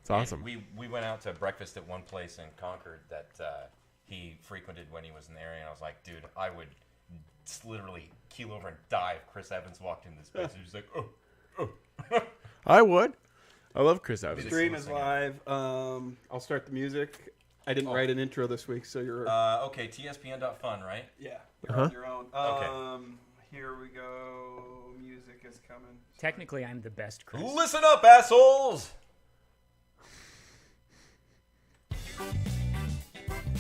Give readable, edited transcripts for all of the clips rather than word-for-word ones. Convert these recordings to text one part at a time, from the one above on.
It's awesome. We went out to breakfast at one place in Concord that he frequented when he was in the area, and I was like, dude, I would literally keel over and die if Chris Evans walked in this place. He was like, oh. I would. I love Chris Evans. The stream is live. I'll start the music. I didn't write an intro this week, so you're... okay, tspn.fun, right? Yeah, you're on your own. Okay. Here we go. Music is coming. Technically, I'm the best, Chris. Listen up, assholes!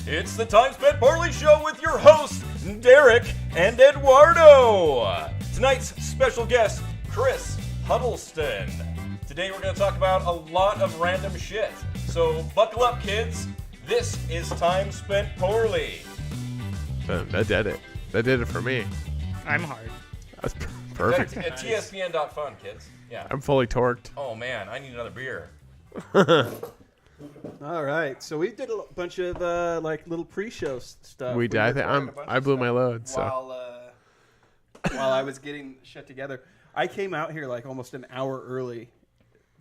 It's the Time Spent Poorly Show with your hosts, Derek and Edwardo. Tonight's special guest, Chris Huddleston. Today we're going to talk about a lot of random shit. So buckle up, kids. This is Time Spent Poorly. That did it. That did it for me. I'm hard. That's perfect. At TSPN.fun, kids. Yeah. I'm fully torqued. Oh, man. I need another beer. All right, so we did a bunch of little pre-show stuff. We did. I blew my load. So while I was getting shit together, I came out here like almost an hour early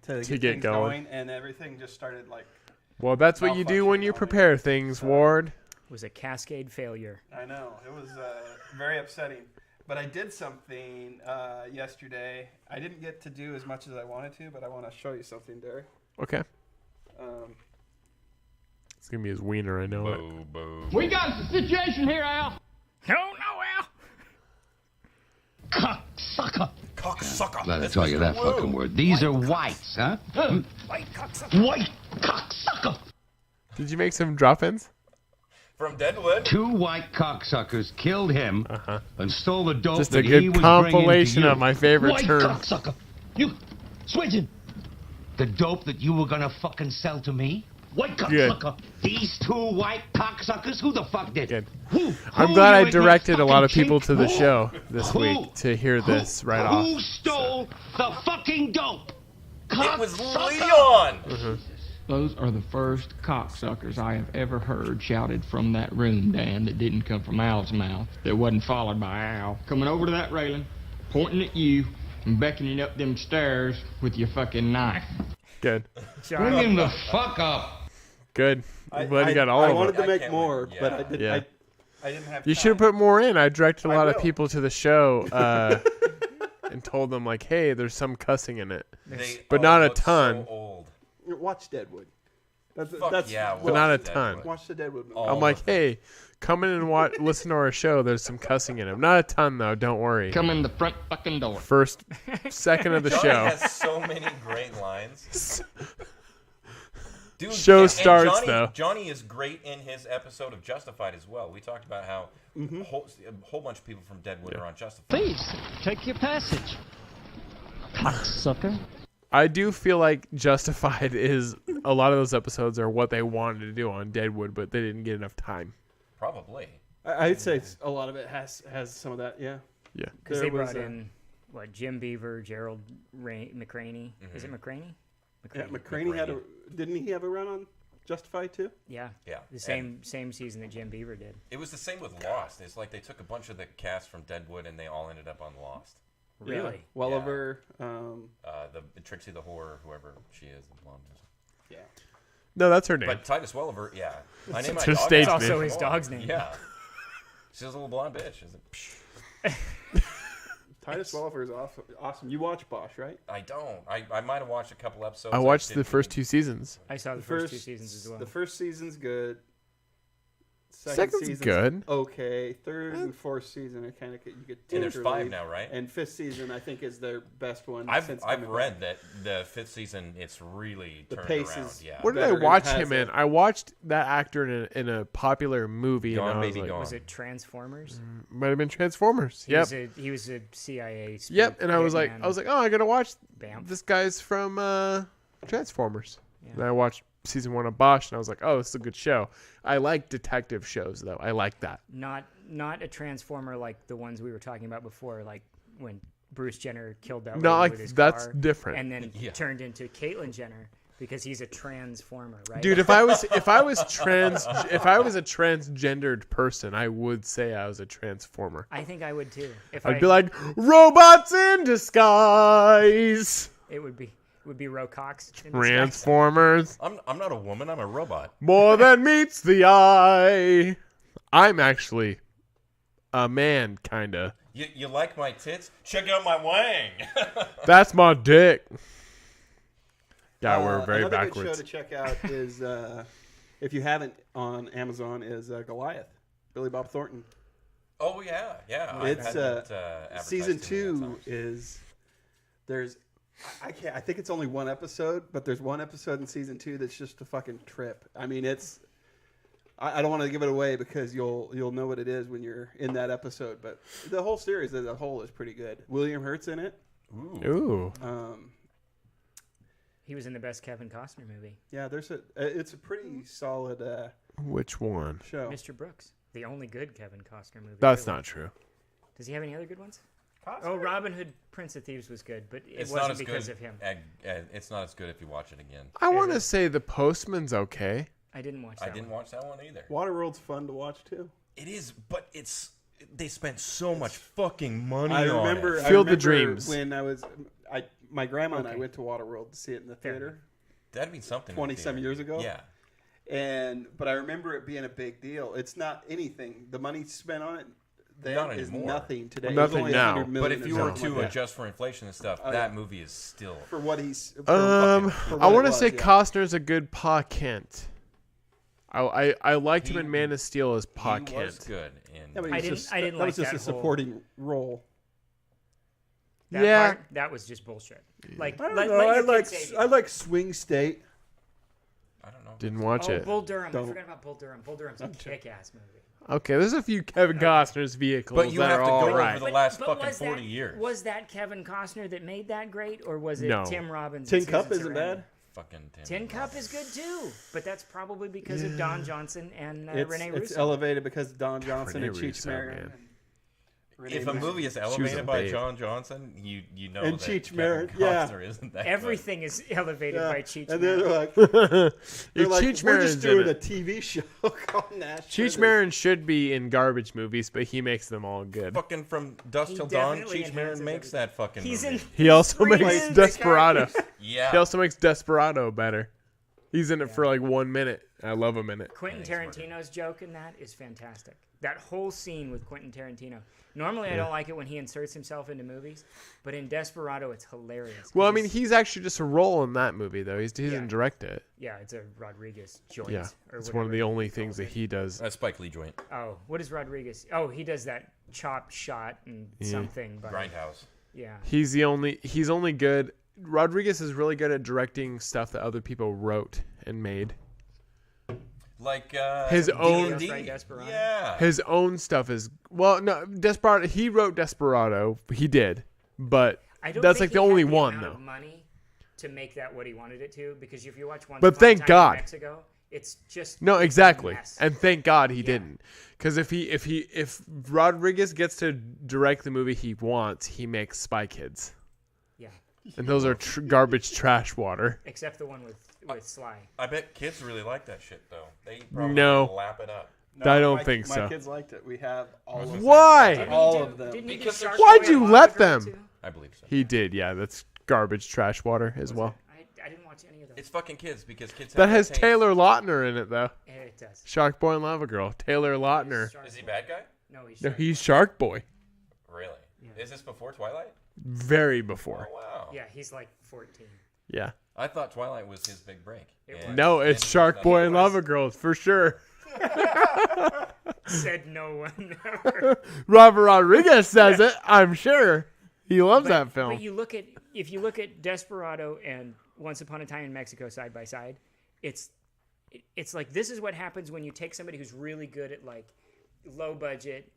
to get things going, and everything just started like. Well, that's what you do when you prepare things, Ward. It was a cascade failure. I know. It was very upsetting. But I did something yesterday. I didn't get to do as much as I wanted to, but I want to show you something, Derek. Okay. It's going to be his wiener, I know it. We got a situation here, Al. Oh, no, Al. Cocksucker. Cocksucker. Glad I tell you that fucking word. These are whites, huh? White cocksucker. White cocksucker. Did you make some drop-ins? From Deadwood. 2 white cocksuckers killed him and stole the dope Just that a he was good compilation bringing to you. of my favorite White terms. cocksucker. You switching. The dope that you were gonna fucking sell to me? White cocksucker. These 2 white cocksuckers? Who the fuck did? Good. Who? I'm Who glad I you ain't directed a lot of fucking people to the chink? show this Who? week to hear this right off. Who stole the fucking dope? It was Cocksucker. Leon. Those are the first cocksuckers I have ever heard shouted from that room, Dan, that didn't come from Al's mouth, that wasn't followed by Al. Coming over to that railing, pointing at you, and beckoning up them stairs with your fucking knife. Good. Bring him the fuck up. Good. I'm glad you got all I of wanted it. to make more, wait. but Yeah. I didn't. Yeah. I didn't have. You time. should have put more in. I directed a I lot of will. people to the show and told them, like, hey, there's some cussing in it. They But all not a look ton. So old. Watch Deadwood. Fuck That's yeah, But not a Deadwood. ton. Watch the Deadwood movie. All I'm like, of them. hey, come in and listen to our show. There's some cussing in it. Not a ton, though. Don't worry. Come in the front fucking door. First, second of the Johnny show. has so many great lines. Dude, Show and starts, Johnny, though. Johnny is great in his episode of Justified as well. We talked about how a whole bunch of people from Deadwood are on Justified. Please, take your passage. Cocksucker. I do feel like Justified is a lot of those episodes are what they wanted to do on Deadwood, but they didn't get enough time. Probably. I'd say a lot of it has some of that. Yeah. Yeah. Because There they was brought a- in, Jim Beaver, Gerald McCraney. Is it McCraney? Yeah, McCraney didn't he have a run on Justified too? Yeah. Yeah. The same season that Jim Beaver did. It was the same with Lost. It's like they took a bunch of the cast from Deadwood and they all ended up on Lost. Really? Yeah. Welliver. The Trixie the Whore, whoever she is, the blonde. Yeah. No, that's her name. But Titus Welliver, yeah. I named my her dog stage after It's also name. his dog's name. Yeah. She's a little blonde bitch. She's like, psh. Titus Welliver is awesome. You watch Bosch, right? I don't. I might have watched a couple episodes. I watched the didn't first even- 2 seasons. I saw the first 2 seasons as well. The first season's good. Second's season's good. Okay. Third and fourth season are kind of you get. And there's 5 now, right? And fifth season I think is their best one. I've since I've coming read back. that the 5th season it's really The turned pace around. is- Yeah. Where did I Better watch has him in? it. I watched that actor in a popular movie. Gone, and I was Baby, like, Gone. Was it Transformers? might have been Transformers. He Yep. was he was a CIA. spook Yep. And I was like, hitman. oh, I gotta watch Bam. this guy's from Transformers. Yeah. And I watched season 1 of Bosch, and I was like, oh, this is a good show. I like detective shows, though. I like that. Not a Transformer like the ones we were talking about before, like when Bruce Jenner killed that Not lady like with his that's car, different. and then Yeah. turned into Caitlyn Jenner because he's a transformer, right? Dude, if I was a transgendered person, I would say I was a transformer. I think I would too. If I'd be like, robots in disguise. it would would be Ro Cox. Transformers. I'm not a woman. I'm a robot. More than meets the eye. I'm actually a man, kinda. You like my tits? Check out my wang. That's my dick. Yeah, we're very another backwards. good show to check out is, if you haven't on Amazon, is Goliath. Billy Bob Thornton. Oh yeah. It's season 2 is I think it's only one episode, but there's one episode in season 2 that's just a fucking trip. I mean, it's. I don't want to give it away because you'll know what it is when you're in that episode. But the whole series as a whole is pretty good. William Hurt's in it. Ooh. He was in the best Kevin Costner movie. Yeah, it's a pretty solid Which one? show. Mr. Brooks, the only good Kevin Costner movie. That's really. not true. Does he have any other good ones? Costner? Oh, Robin Hood, Prince of Thieves was good, but it It's wasn't not as because good. of him. It's not as good if you watch it again. I want to say The Postman's okay. I didn't watch that I didn't watch that one either. Waterworld's fun to watch too. It is, but they spent so much fucking money I on remember it. Field of Dreams. When my grandma and I went to Waterworld to see it in the theater. That'd be something. 20-some years ago. Yeah. But I remember it being a big deal. It's not anything. The money spent on it then Not is anymore. nothing today. Nothing It was only now. 100 million But if you or were something to like that. adjust for inflation and stuff, Oh, that yeah. movie is still. For what he's I what want it to say was, yeah. Costner's a good Pa Kent. I liked him in Man of Steel as Pa He Kent. was good in. Yeah, but I he's didn't- just- I didn't that like was just that a whole- supporting role. That Yeah. part, that was just bullshit. Like, I don't let know. your I kid like save you. I like Swing State. I don't know. Didn't watch Oh, it. Bull Durham. Don't. I forgot about Bull Durham. Bull Durham's a kick-ass movie. Okay, there's a few Kevin Costner's vehicles But you that have are to all go right. over the last But fucking was 40 that, years. Was that Kevin Costner that made that great, or was it No. Tim Robbins? Tin and Cup Susan isn't Sarandon? bad. Fucking Tin Cup is good too, but that's probably because of Don Johnson and It's Rene Russo. elevated because of Don Johnson Renee and Cheech Russo, Marin. man. If a movie is a elevated by babe. John Johnson, you know And that Cheech Kevin Marin, Costner yeah. isn't that Everything is elevated by Cheech And then Marin. they're like, If Cheech we're Marin's just doing in a it. TV show called Nashville. Cheech Marin should be in garbage movies, but he makes them all good. Fucking From Dusk He Till Dawn, definitely Cheech Marin enhances makes everything. that fucking He's movie. in. He also three makes movies. Desperado. Yeah. He also makes Desperado better. He's in it for like 1 minute. I love him in it. Quentin Yeah, he's Tarantino's joke in that is fantastic. That whole scene with Quentin Tarantino. Normally, I don't like it when he inserts himself into movies, but in Desperado, it's hilarious. Well, I mean, he's actually just a role in that movie, though. He doesn't direct it. Yeah, it's a Rodriguez joint. Yeah, or it's one of the whatever only he things calls that it. he does. That's Spike Lee joint. Oh, what is Rodriguez? Oh, he does that chop shot and something. But Grindhouse. yeah. He's only good. Rodriguez is really good at directing stuff that other people wrote and made. Like His own- D&D. Right, Desperado. Yeah. His own stuff is Desperado. He wrote Desperado. He did, but I don't that's think like the he had only the one amount of though. money to make that what he wanted it to, because if you watch Once But Upon a thank Time God. in Mexico, it's just No, it's a exactly, mess. and thank God he didn't. Because if Rodriguez gets to direct the movie he wants, he makes Spy Kids, Yeah, and those are garbage trash water. except the one with Sly. I bet kids really like that shit, though. They probably No. lap it up. I don't think my so. My kids liked it. We have all of them. Why? All of them. Didn't he do Because Shark Why'd Boy you and let Lava Girl, them? too? I believe so. He did, yeah. That's garbage trash water as well. I didn't watch any of those. It's fucking kids because kids That have has taste. Taylor Lautner in it though. It does. Shark Boy and Lava Girl. Taylor Lautner. Shark Is he Boy. bad guy? No, he's No, Shark he's Boy. Shark Boy. Really? Is this before Twilight? Very Oh, before. wow. Yeah, he's like 14. Yeah. I thought Twilight was his big break. It And No, it's then Shark nothing Boy and was. Lava Girl for sure. Said no one ever. Robert Rodriguez says it. I'm sure. He loves that film. But if you look at Desperado and Once Upon a Time in Mexico side by side, it's like this is what happens when you take somebody who's really good at like low budget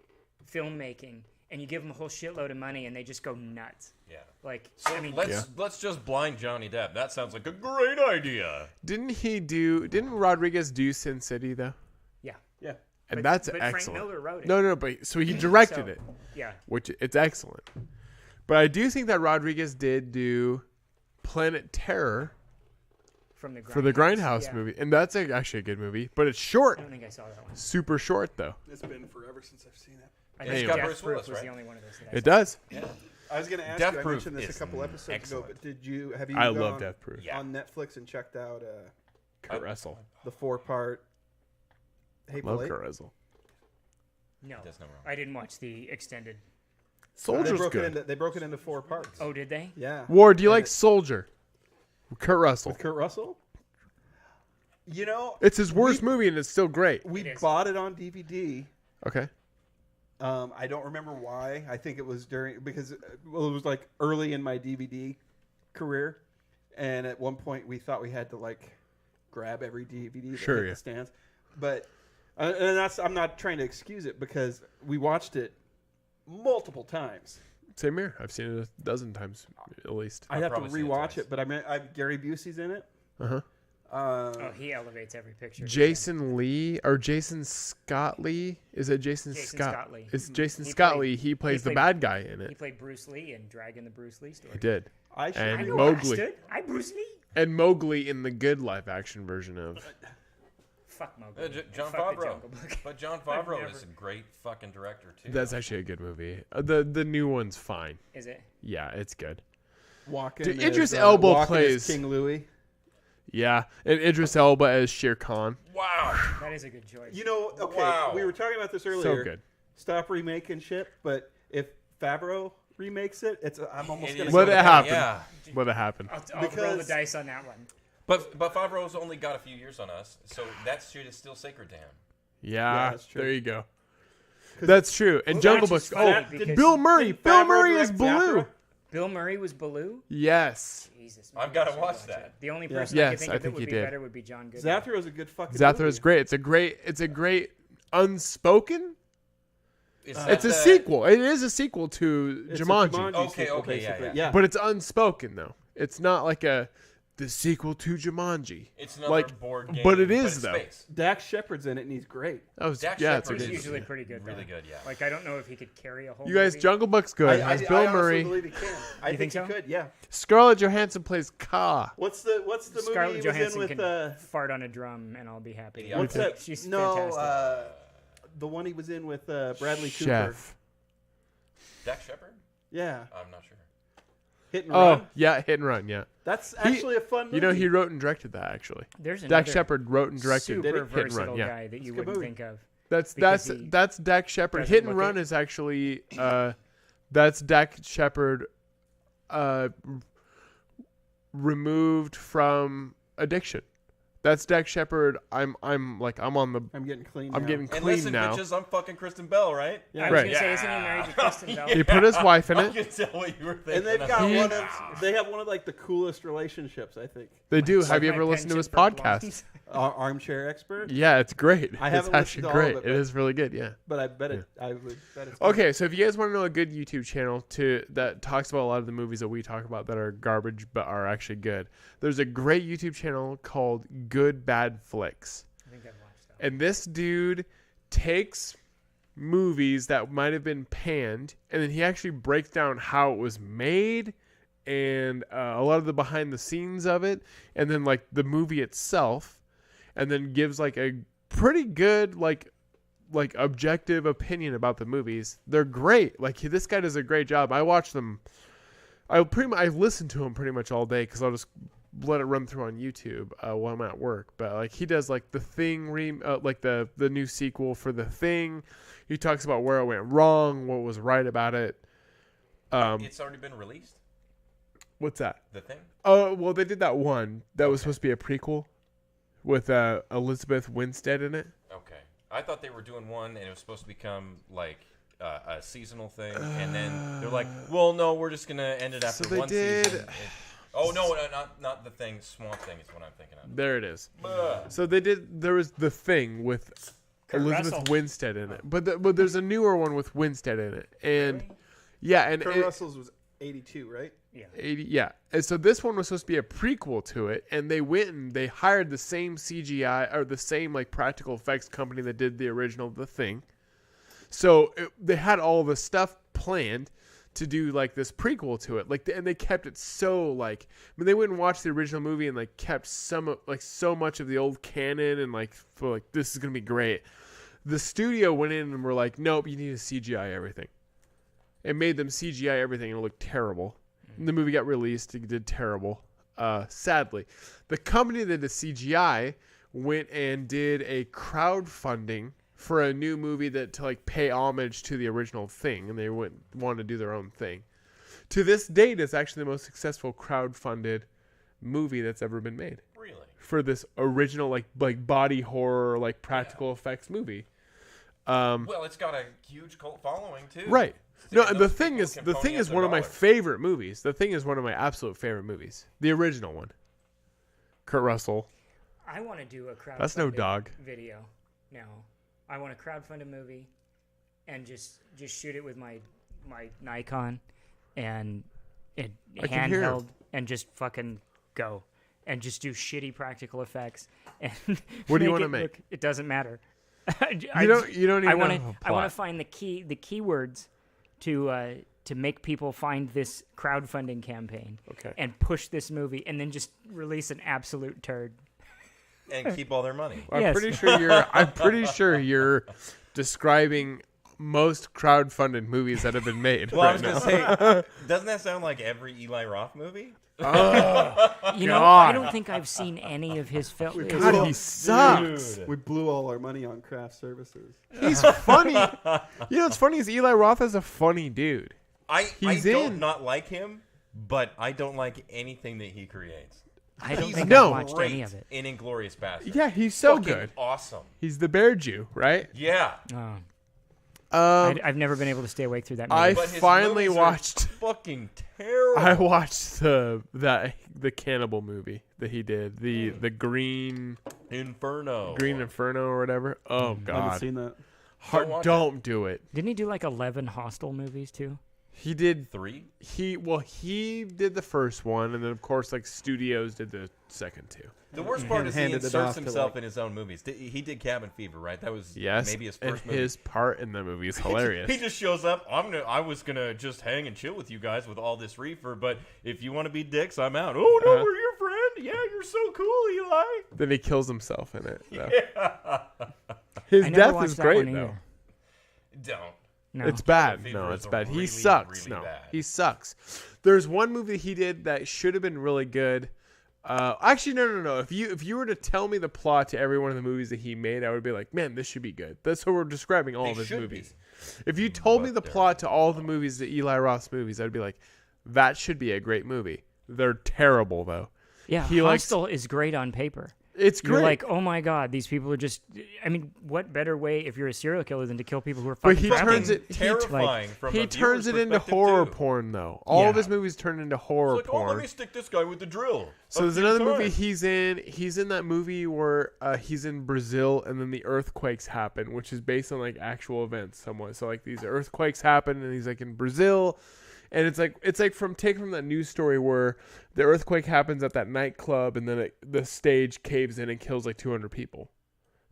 filmmaking and you give them a whole shitload of money and they just go nuts. Yeah. Like So I mean, let's just blind Johnny Depp. That sounds like a great idea. Didn't Rodriguez do Sin City though? yeah. Yeah. And But- that's but excellent. Frank Miller wrote it. No, but so he directed So, it, Yeah. which it's excellent. But I do think that Rodriguez did do Planet Terror From the for the Grindhouse yeah. movie, and that's actually a good movie, but it's short. I don't think I saw that one. Super short though. It's been forever since I've seen it. I It's think got Death Bruce Proof Willis, was right? the only one of those that I It saw. does. Yeah. I was going to ask Death you. I Proof mentioned this a is couple episodes excellent. ago, but have you I gone love Death Proof. Yeah. on Netflix and checked out Kurt Russell. the 4-part Hateful Love Eight? Kurt Russell. No, Does no wrong. I didn't watch the extended. Soldier's good. They broke it into 4 parts. Oh, did they? Yeah. War, do you And like it- Soldier? Kurt Russell. with Kurt Russell? You know, It's his worst movie, and it's still great. we It is. bought it on DVD. Okay. I don't remember why. I think it was because it was like early in my DVD career, and at one point we thought we had to like grab every DVD that Sure, hit yeah. the stands. But and I'm not trying to excuse it because we watched it multiple times. Same here. I've seen it a dozen times at least. I'd have to probably seen it rewatch twice. it, but Gary Busey's in it. Uh-huh. Oh, he elevates every picture. Jason Lee or Jason Scott Lee? Is it Jason Scott? Scott Lee. It's Jason He Scott played- Lee. He plays the played- bad guy in He it. played Bruce Lee in Dragon the Bruce Lee story. He did. I should And I know Mowgli. Understood. I Bruce Lee. And Mowgli in the good live action version of. Fuck Mowgli. John Fuck the Favreau. Jungle Book. But John Favreau never- is a great fucking director too. That's actually a good movie. The new one's fine. Is it? Yeah, it's good. Walken Dude, as, Idris Elba Walken as plays- King Louis. Yeah, and Idris Elba as Shere Khan. Wow. That is a good choice. You know, okay, Wow. we were talking about this earlier. So good. Stop remaking shit, but if Favreau remakes it, I'm almost It gonna is go Let with it that. happen. Yeah. Let it happen. I'll roll the because- dice on that one. But Favreau's only got a few years on us, so that shit is still sacred to him. Yeah, that's true. there you go. That's true. And Jungle Book. That's Oh, funny because- Bill Murray. Did Bill Favreau Murray is direct Baloo. Zathra? Bill Murray was Baloo. Yes. Jesus, I've man, gotta I should watch that. it. The only Yeah. person I Yes, could think I of that think would he be did. better would be John Goodman. Zathra is a good fucking Zathra movie. is great. It's a great unspoken. Is It's that a the- sequel. It is a sequel to It's a Jumanji. Okay, sequel, okay, yeah, basically. yeah. But it's unspoken though. It's not like the sequel to Jumanji. It's another like, board game. but it is it's though. space. Dax Shepard's in it, and he's great. That was Dax yeah, it's a Shepard good. is He's usually pretty good. Really though. good, yeah. Like I don't know if he could carry a whole. You guys, movie. Jungle Book's good. I Has Bill honestly Murray. believe he can. I think he so? could. Yeah. Scarlett Johansson plays Ka. What's the movie Scarlett he was Johansson in can with? fart on a drum and I'll be happy. Yeah. What's that? She's no, fantastic. the one he was in with Bradley Cooper. Chef. Dax Shepard? Yeah, I'm not sure. Hit and Oh Run. yeah, Hit and Run. Yeah. That's actually a fun movie. You know, he wrote and directed that actually. There's another Dax Shepard wrote and directed super Hit and versatile Run. Yeah. guy that you It's a good wouldn't movie. think of. That's because he that's Dax Shepard. doesn't Hit and look Run it. is actually that's Dax Shepard removed from addiction. That's Dax Shepard. I'm on the I'm getting clean. I'm now. getting And clean listen, now. bitches, I'm fucking Kristen Bell, right? Yeah. I was Right. gonna say, isn't he married to Kristen Bell? He put his wife in I it. can tell what you were thinking. And they've got He- they have one of like the coolest relationships, I think. They do. Like Have you my ever listened to his penchant for podcast? blondes. Armchair Expert. Yeah, it's great. I It's haven't actually listened to all of great. it, It but- is really good. Yeah. But I bet it. I would bet it's. Okay, so if you guys want to know a good YouTube channel that talks about a lot of the movies that we talk about that are garbage but are actually good, there's a great YouTube channel called Good Bad Flicks. I think I've watched that. And this dude takes movies that might have been panned, and then he actually breaks down how it was made and a lot of the behind the scenes of it, and then like the movie itself, and then gives like a pretty good like objective opinion about the movies. They're great. Like this guy does a great job. I watch them. I listen to him pretty much all day because I'll just let it run through on YouTube while I'm at work. But like he does like the Thing, like the new sequel for the Thing. He talks about where it went wrong, what was right about it. It's already been released. What's that? The Thing. Oh well, they did that one that was supposed to be a prequel with Elizabeth Winstead in it. Okay. I thought they were doing one, and it was supposed to become like a seasonal thing, and then they're like, "Well, no, we're just gonna end it after they one did- season." Oh no, not the Thing. Swamp Thing is what I'm thinking of. There it is. Ugh. So they did. There was the Thing with Kurt Elizabeth Russell. Winstead in it, but there's a newer one with Winstead in it, and yeah, and Kurt it- Russell's was 82, right? Yeah. 80, yeah. And so this one was supposed to be a prequel to it, and they went and they hired the same CGI or the same like practical effects company that did the original The Thing. So they had all the stuff planned to do like this prequel to it, like, and they kept it so like, I mean, they went and watched the original movie and like kept so much of the old canon and like for like this is gonna be great. The studio went in and were like, nope, you need to CGI everything. It made them CGI everything and it looked terrible. And the movie got released. It did terrible. Sadly. The company that did the CGI went and did a crowdfunding for a new movie that to like pay homage to the original thing. And they wanted to do their own thing. To this date, it's actually the most successful crowdfunded movie that's ever been made. Really? For this original like body horror, like practical effects movie. Well, it's got a huge cult following too. Right. No, and the thing is $1 one of my favorite movies. The Thing is one of my absolute favorite movies. The original one. Kurt Russell. I want to do a crowdfunded That's no dog. video now. I want to crowdfund a movie and just shoot it with my Nikon and handheld and just fucking go and just do shitty practical effects. And what do you want to make? Look, it doesn't matter. You don't even I know. I want to find the keywords to make people find this crowdfunding campaign. Okay. And push this movie and then just release an absolute turd. And keep all their money. I'm Yes. pretty sure you're describing most crowdfunded movies that have been made. Well, I right was going now. to say, doesn't that sound like every Eli Roth movie? You know, I don't think I've seen any of his films. God, he sucks. We blew all our money on craft services. He's funny. You know what's funny is Eli Roth is a funny dude. I He's don't in. not like him, but I don't like anything that he creates. I don't He's think No. I've watched great any of it. in Inglourious Basterds. Yeah, he's so Fucking good. awesome. He's the bear Jew, right? Yeah. I've never been able to stay awake through that movie. I But his finally movies are watched. fucking terrible. I watched the cannibal movie that he did. The Green Inferno. Inferno or whatever. Oh I haven't God, seen that. don't do it. Didn't he do like 11 Hostel movies too? He did 3? He did the first one, and then of course like studios did the second two. The worst part is he handed it inserts off to, himself like- in his own movies. He did Cabin Fever, right? That was Yes, maybe his and first movie. his part in the movie is hilarious. He just shows up. I was gonna just hang and chill with you guys with all this reefer, but if you want to be dicks, I'm out. Oh no, we're your friend. Yeah, you're so cool, Eli. Then he kills himself in it. though. Yeah. His I never death watched is that great one though. either. Don't. No. It's bad. Fever No, is it's bad. really, He sucks. really No, bad. he sucks. There's one movie he did that should have been really good. Actually, no. If you were to tell me the plot to every one of the movies that he made, I would be like, man, this should be good. That's how we're describing all They of his should movies. be. If you told me But the they're plot to all the movies, the Eli Roth's movies, I'd be like, that should be a great movie. They're terrible though. Yeah, He likes- Hostel is great on paper. It's great. You're like, oh my god, these people are just. I mean, what better way if you're a serial killer than to kill people who are But fucking he trapped turns in- it. Terrifying from He a turns it viewer's into perspective, horror too. porn though. All of Yeah. his movies turn into horror It's like, porn. oh, let me stick this guy with the drill. So there's another movie he's in. He's in that movie where he's in Brazil and then the earthquakes happen, which is based on like actual events somewhat. So like these earthquakes happen and he's like in Brazil, and it's like taken from that news story where the earthquake happens at that nightclub and then the stage caves in and kills like 200 people.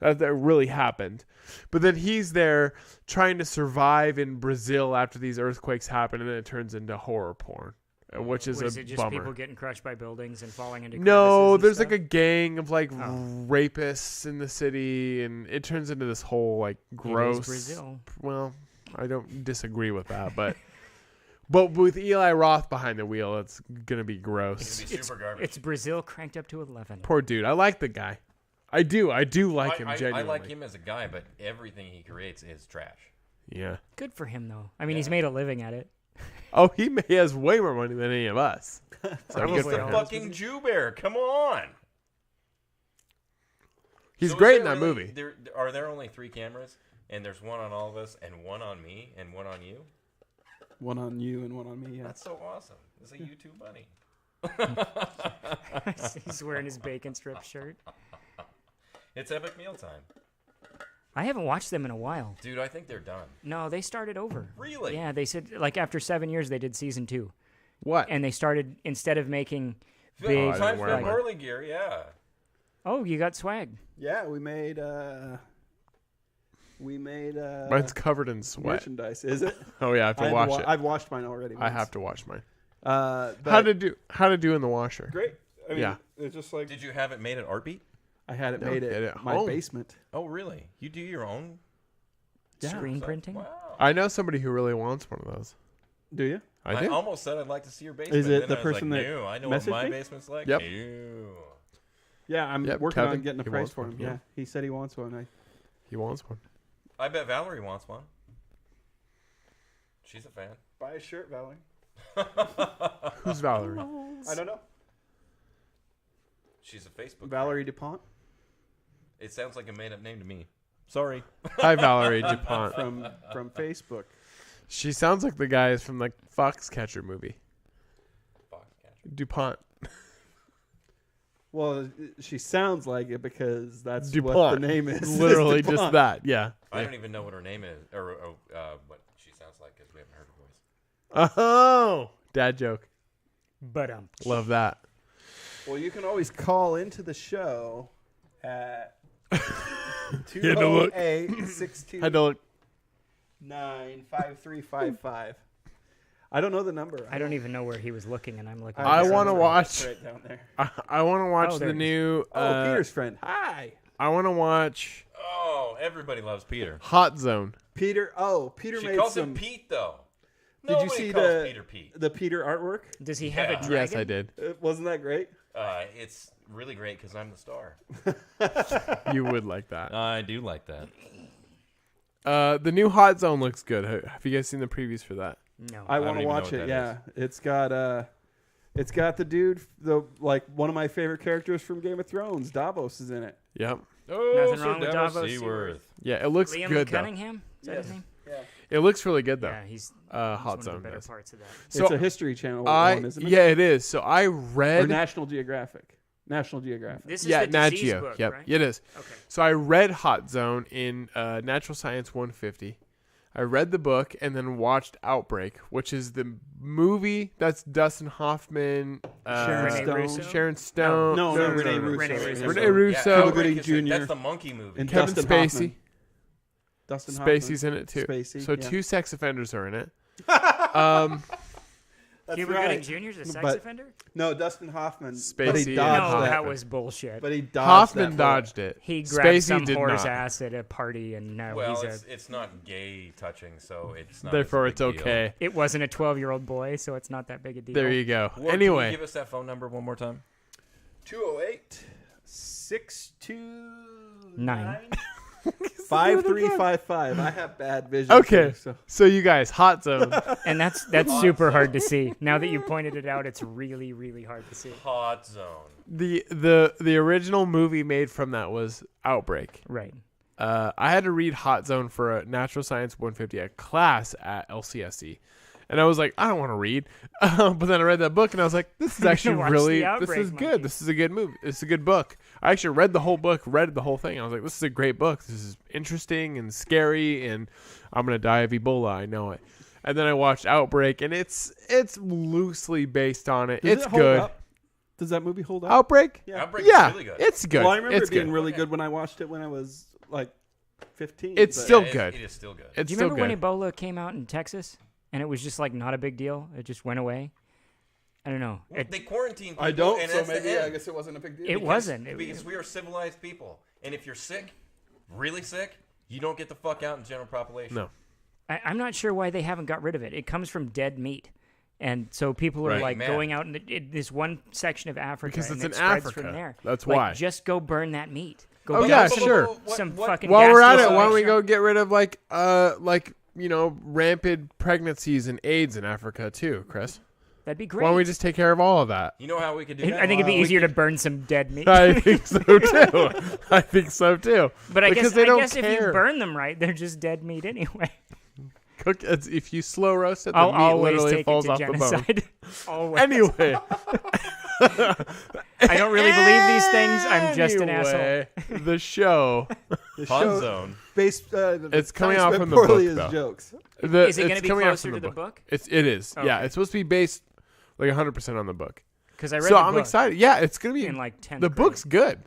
That really happened. But then he's there trying to survive in Brazil after these earthquakes happen, and then it turns into horror porn, which is What is a it just bummer. people getting crushed by buildings and falling into No, crevices and there's stuff? like a gang of like rapists in the city, and it turns into this whole like gross. Brazil. Well, I don't disagree with that, but with Eli Roth behind the wheel, it's gonna be gross. It's gonna be super garbage. It's Brazil cranked up to 11. Poor dude. I like the guy. I do like him I genuinely. like him as a guy, but everything he creates is trash. Yeah. Good for him though. I mean, he's made a living at it. Oh, he has way more money than any of us. So good He's for the him. fucking Jew Bear. Come on. He's So is great in there that really- movie. Are there only 3 cameras, and there's one on all of us, and one on me, and one on you? One on you and one on me. Yeah. That's so awesome. It's a YouTube bunny. He's wearing his bacon strip shirt. It's epic mealtime. I haven't watched them in a while. Dude, I think they're done. No, they started over. Really? Yeah, they said like after 7 years they did season 2, What? and they started instead of making Phil, big. I Time don't wear spent mine. Barley gear, yeah. Oh, you got swag. Yeah, we made Mine's covered in sweat. merchandise. Is it? Oh yeah, I have to wash it. I've washed mine already. I have to wash mine. But How to do in the washer? great. I mean, Yeah. it's just like Did you have it made at Artbeat? I had it No, made get at it my home. basement. Oh, really? You do your own Screen printing. Wow. I know somebody who really wants one of those. Do you? I do. almost said I'd like to see your basement. Is it then the I was person like, that no, I know what messaged my me? basement's like. Yep. No. Yeah, I'm Yep, working Kevin, on getting a he price wants for one, him. yeah. Yeah, he said he wants one. He wants one. I bet Valerie wants one. She's a fan. Buy a shirt, Valerie. Who's Valerie? I don't know. She's a Facebook Valerie friend. DuPont It sounds like a made-up name to me. Sorry. Hi, Valerie DuPont. from Facebook. She sounds like the guys from the Foxcatcher movie. Foxcatcher. DuPont. Well, she sounds like it because that's DuPont. what the name is. Literally It's just DuPont. that. Yeah. I don't even know what her name is or what she sounds like because we haven't heard her voice. Oh, dad joke. But Love that. Well, you can always call into the show at had to look. 208-629-5355. Had to look. I don't know the number. I don't even know where he was looking, and I'm looking. I at want to something. watch. Right down there. I want to watch Oh, there the it is. new. Peter's friend. Hi. I want to watch Oh, everybody loves Peter. Hot Zone. Peter. Peter She made calls some. him Pete, though. Did you Nobody see calls Peter Pete. the Peter artwork? Does he have Yeah. a dragon? Yes, I did. Wasn't that great? It's really great because I'm the star. You would like that. I do like that. The new Hot Zone looks good. Have you guys seen the previews for that? No. I don't want to even know watch what it. that Yeah, it's got the dude, one of my favorite characters from Game of Thrones. Davos is in it. Yep. Oh, Nothing wrong with Davos Seaworth. Yeah, it looks Liam good though. Cunningham? Is that his name? Yeah, It looks really good though. Yeah, he's Hot one Zone of the better does. parts of that. So it's a History Channel one, isn't it? yeah, it is. So I Or read. National Geographic. National Geographic. This is Yeah, the Nat disease Geo. book, Yep, right? it is. Okay. So I read Hot Zone in Natural Science 150. I read the book and then watched Outbreak, which is the movie that's Dustin Hoffman, Sharon Stone. Russo? Sharon Stone, No, Renee Russo. Renee Russo. Renee Yeah, Russo, Cuba Outbreak Gooding is Jr. That's the monkey movie. And Kevin Dustin Spacey. Hoffman. Dustin Hoffman. Spacey's in it too. Spacey, So yeah. 2 sex offenders are in it. That's Cuba right. Gooding Jr. is a sex But- offender? No, Dustin Hoffman. Spacey But he and dodged No, that. that was bullshit. But he dodged Hoffman that dodged it. He grabbed Spacey some did whore's not. ass at a party, and no, Well, he's it's not gay touching, so it's not. Therefore, as it's a big deal. okay. it wasn't a 12-year-old boy, so it's not that big a deal. There you go. Ward, can Anyway, you give us that phone number one more time. 208-629. 9. 5355. I have bad vision. okay. too, So you guys, Hot Zone. And that's super hard to see. Now that you pointed it out, it's really, really hard to see. Hot Zone. the original movie made from that was Outbreak. Right. I had to read Hot Zone for a Natural Science 150 a class at LCSC. And I was like, I don't want to read. But then I read that book and I was like, this is actually Watch really, the this Outbreak is good. monkey. This is a good movie. It's a good book. I actually read the whole book, read the whole thing. I was like, this is a great book. This is interesting and scary. And I'm going to die of Ebola. I know it. And then I watched Outbreak and it's loosely based on it. Does It's it hold good. up? Does that movie hold up? Outbreak? Yeah. Outbreak Yeah, is really good. it's good. Well, I remember it's it being good. really good when I watched it when I was like 15. It's but- still Yeah, good. It is still good. It's Do you still remember good. when Ebola came out in Texas? And it was just like not a big deal. It just went away. I don't know. They quarantine people. I don't, and so that's the maybe end. I guess it wasn't a big deal. It wasn't. Because we are civilized people. And if you're sick, really sick, you don't get the fuck out in general population. No. I'm not sure why they haven't got rid of it. It comes from dead meat. And so people are Right. like Man. going out in this one section of Africa. Because and it's it in spreads Africa. From there. That's Like, why. Just go burn that meat. Go Oh, buy yeah, some, sure. Some fucking While we're at gas it, why don't we station. go get rid of rampant pregnancies and AIDS in Africa too, Chris? That'd be great. Why don't we just take care of all of that? You know how we could do that? I think it'd be easier to burn some dead meat. I think so too. I think so too. But I Because guess, they don't if you care. burn them right, they're just dead meat anyway. If you slow roast it, the I'll meat always literally take falls it to off the bone. genocide. Always. Anyway, I don't really believe these things. I'm just an asshole. Anyway, the show. The Fun show zone. based. It's coming Time out spent from the poorly book, is though. jokes. Is it going it's to be coming out closer from to the book? It is. Yeah, Okay. it's supposed to be based like 100% on the book. Because I read So the I'm book excited. Yeah, it's gonna be in like 10th The grade. book's good.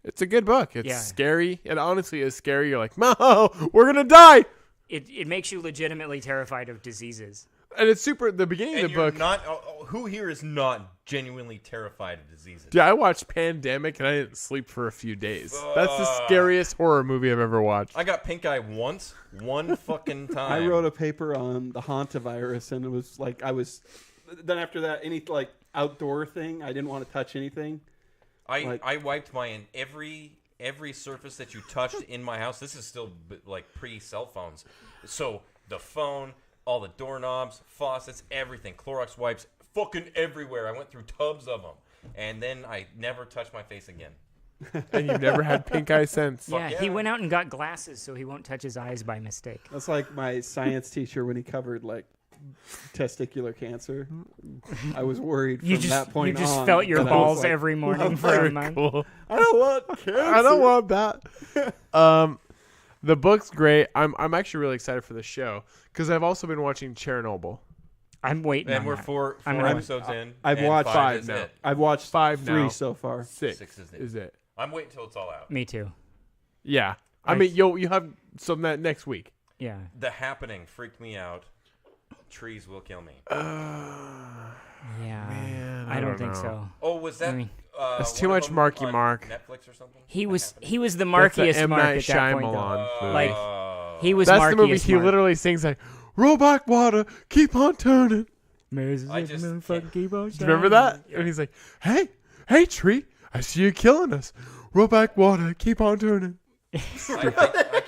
It's a good book. It's Yeah. scary. It honestly is scary. You're like, no, we're gonna die. It makes you legitimately terrified of diseases. And it's super. The beginning And of the you're book. not. Who here is not genuinely terrified of diseases. Dude, I watched Pandemic and I didn't sleep for a few days. That's the scariest horror movie I've ever watched. I got pink eye one fucking time. I wrote a paper on the hantavirus, and it was like then after that, any like outdoor thing, I didn't want to touch anything. I wiped every surface that you touched in my house. This is still like pre-cell phones. So the phone, all the doorknobs, faucets, everything, Clorox wipes, fucking everywhere. I went through tubs of them, and then I never touched my face again. And you've never had pink eye since? Yeah, he went out and got glasses so he won't touch his eyes by mistake. That's like my science teacher when he covered like testicular cancer. I was worried from that point on. You just felt your balls like, every morning for a month. Cool. I don't want cancer. I don't want that. The book's great. I'm actually really excited for the show because I've also been watching Chernobyl. I'm waiting. And we're four episodes in. I've and watched 5 now. I've watched 5 3 now. so far. 6 is it. I'm waiting until it's all out. Me too. Yeah. I mean, you have some that next week. Yeah. The Happening freaked me out. Trees will kill me. Yeah. Man, I don't don't think know. so. Oh, was that? That's one too of much them Marky on Mark. Netflix or something? He was the That's the markiest M. Mark Night at that point. Shyamalan Though. movie. Like he was That's markiest the movie he Mark. literally sings like, roll back water, keep on turning. I just Do you remember that? Yeah. And he's like, hey tree, I see you killing us. Roll back water, keep on turning. I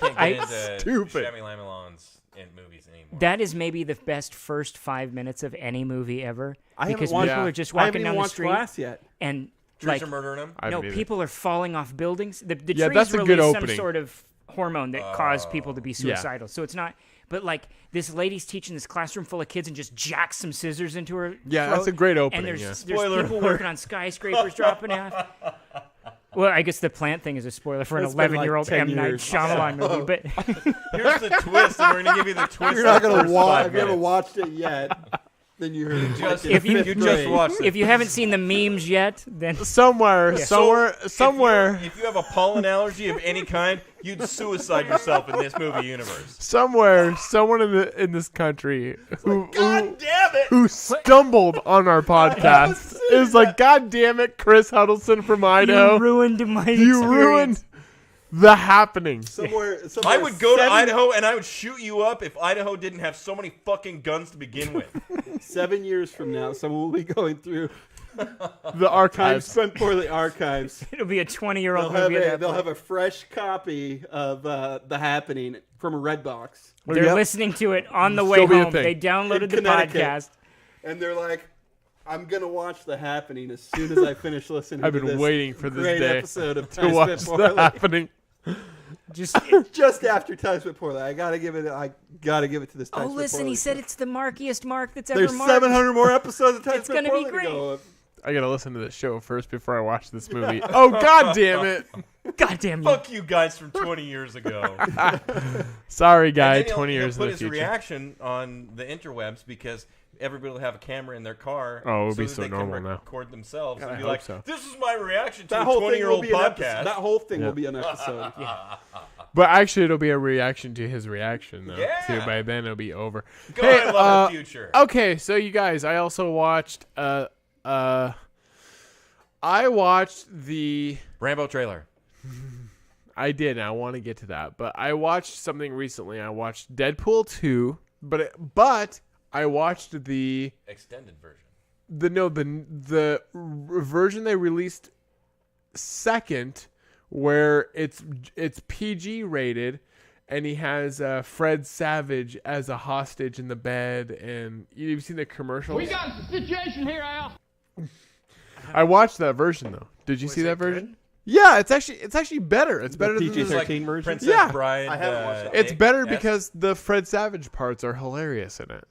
can't get into Stupid. Shyamalan's in movies anymore. That is maybe the best first 5 minutes of any movie ever. I because haven't watched, people are just I haven't walking even down the watched street Glass yet. and Trees like are murdering him. I no, haven't either. people are falling off buildings. The Yeah, trees that's a good release some opening. sort of hormone that cause people to be suicidal. So it's not. But like this lady's teaching this classroom full of kids and just jacks some scissors into her. Yeah, throat, that's a great opening. And there's yeah. Spoiler people alert. working on skyscrapers dropping out. Well, I guess the plant thing is a spoiler for an It's been like 11-year-old 10 M. Night years. Shyamalan movie, but Here's the twist, and we're going to give you the twist. You're not in the gonna first watch. 5 If you haven't minutes. watched it yet, then you heard it. Just, like in if you fifth just grade. watched it. if you haven't seen the memes yet, then Somewhere. If you have a pollen allergy of any kind, you'd suicide yourself in this movie universe. Someone in this country who God damn it! who stumbled on our podcast is like, God damn it, Chris Huddleston from Idaho. you ruined my You experience. ruined the happening. Somewhere I would go to Idaho and I would shoot you up if Idaho didn't have so many fucking guns to begin with. 7 years from now, someone will be going through The time archives. spent poorly archives. It'll be a 20-year-old They'll have, movie. at that they'll point. have a fresh copy of The Happening from a Redbox. They're Yep. listening to it on the way Still be a home. thing. They downloaded In the Connecticut. podcast. And they're like, I'm going to watch The Happening as soon as I finish listening I've to been this waiting for this great day episode of to Time watch Spent the Poorly. happening. Just Just after Time Spent Poorly. I got to give it to this Time oh, Spent listen, Poorly. he said it's the markiest Mark that's ever There's marked. 700 more episodes of Time It's Spent gonna be Poorly to go. I gotta listen to this show first before I watch this movie. Oh, God damn it. God damn you! Fuck you guys from 20 years ago. Sorry, guy, And then 20 he'll years in put the his future. reaction on the interwebs because everybody will have a camera in their car. Oh, it'll be that so they can normal now. record themselves God, and I be hope like, so. "This is my reaction to That a whole thing will 20-year-old be an podcast." episode. That whole thing Yeah. will be an episode. But actually, it'll be a reaction to his reaction, though. Yeah. Too. By then, it'll be over. God, Hey, I love the future. Okay, so you guys, I also watched. I watched the. Rambo trailer. I did. And I want to get to that, but I watched something recently. I watched Deadpool 2, but I watched the Extended version. the version they released second, where it's PG rated, and he has Fred Savage as a hostage in the bed, and you've seen the commercials. We got a situation here, Al. I watched that version though. Did you see that version? Yeah, it's actually better. It's better than PG-13 version? Princess Yeah. Bride. I haven't watched that. It's better Yes. because the Fred Savage parts are hilarious in it.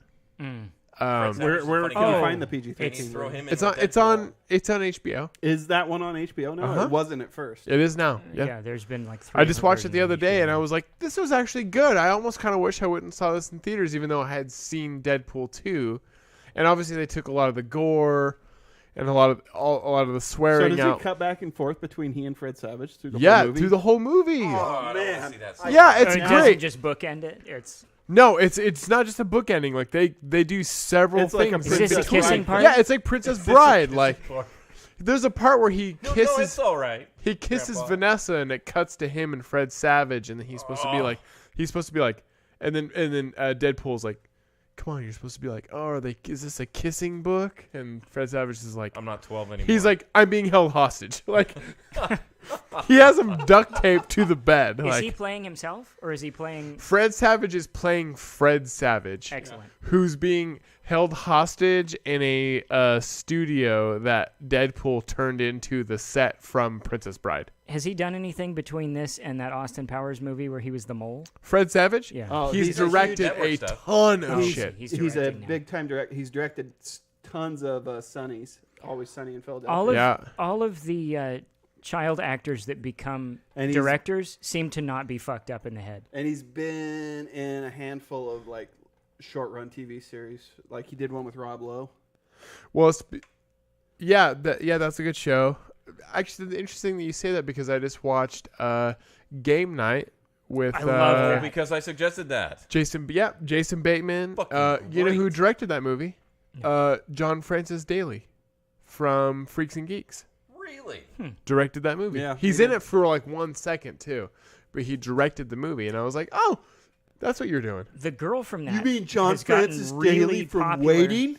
Savage Where is a where funny can you guy. find the Can PG-13? you throw him in It's with on it's Deadpool? on it's on HBO. Is that one on HBO now? Uh-huh. It wasn't at first. It is now. Yeah. Yeah. There's been like 3 I just watched it the versions other of day, HBO. and I was like, "This was actually good." I almost kind of wish I wouldn't saw this in theaters, even though I had seen Deadpool 2. And obviously, they took a lot of the gore and a lot of the So swearing does out. he cut back and forth between he and Fred Savage through the Yeah, whole movie? through the whole movie. Oh, I don't man. wanna see that. I- Yeah, So it's it doesn't great. just bookend it. It's No, it's not just a book ending. Like they do several It's like things. a Is this a Princess kissing Bride. part? Yeah, it's like Princess Bride. Like there's a part where he No, kisses. it's all right. He kisses Grandpa. Vanessa, and it cuts to him and Fred Savage, and then he's supposed to be like, and then Deadpool's like, come on, you're supposed to be like, oh, is this a kissing book? And Fred Savage is like, I'm not 12 anymore. he's like, I'm being held hostage. Like, he has him duct taped to the bed. Is Like, he playing himself or is he playing? Fred Savage is playing Fred Savage, Excellent. who's being held hostage in a studio that Deadpool turned into the set from Princess Bride. Has he done anything between this and that Austin Powers movie where he was the mole? Fred Savage? Yeah. Oh, He's a huge directed network a stuff. ton of Oh, shit. He's He's a directing now. big time director. He's directed tons of Sunnies. Always Sunny in Philadelphia. All of the child actors that become And he's- directors seem to not be fucked up in the head. And he's been in a handful of like short run TV series. Like he did one with Rob Lowe. Well, that's a good show. Actually, it's interesting that you say that because I just watched Game Night with I love that. because I suggested that. Jason Bateman. Fucking You know who great. directed that movie? John Francis Daly from Freaks and Geeks Really? directed that movie. Yeah, He's he in did. it for like 1 second too, but he directed the movie, and I was like, oh, that's what you're doing. The girl from that. You mean John has gotten Francis really Daly from popular. Waiting?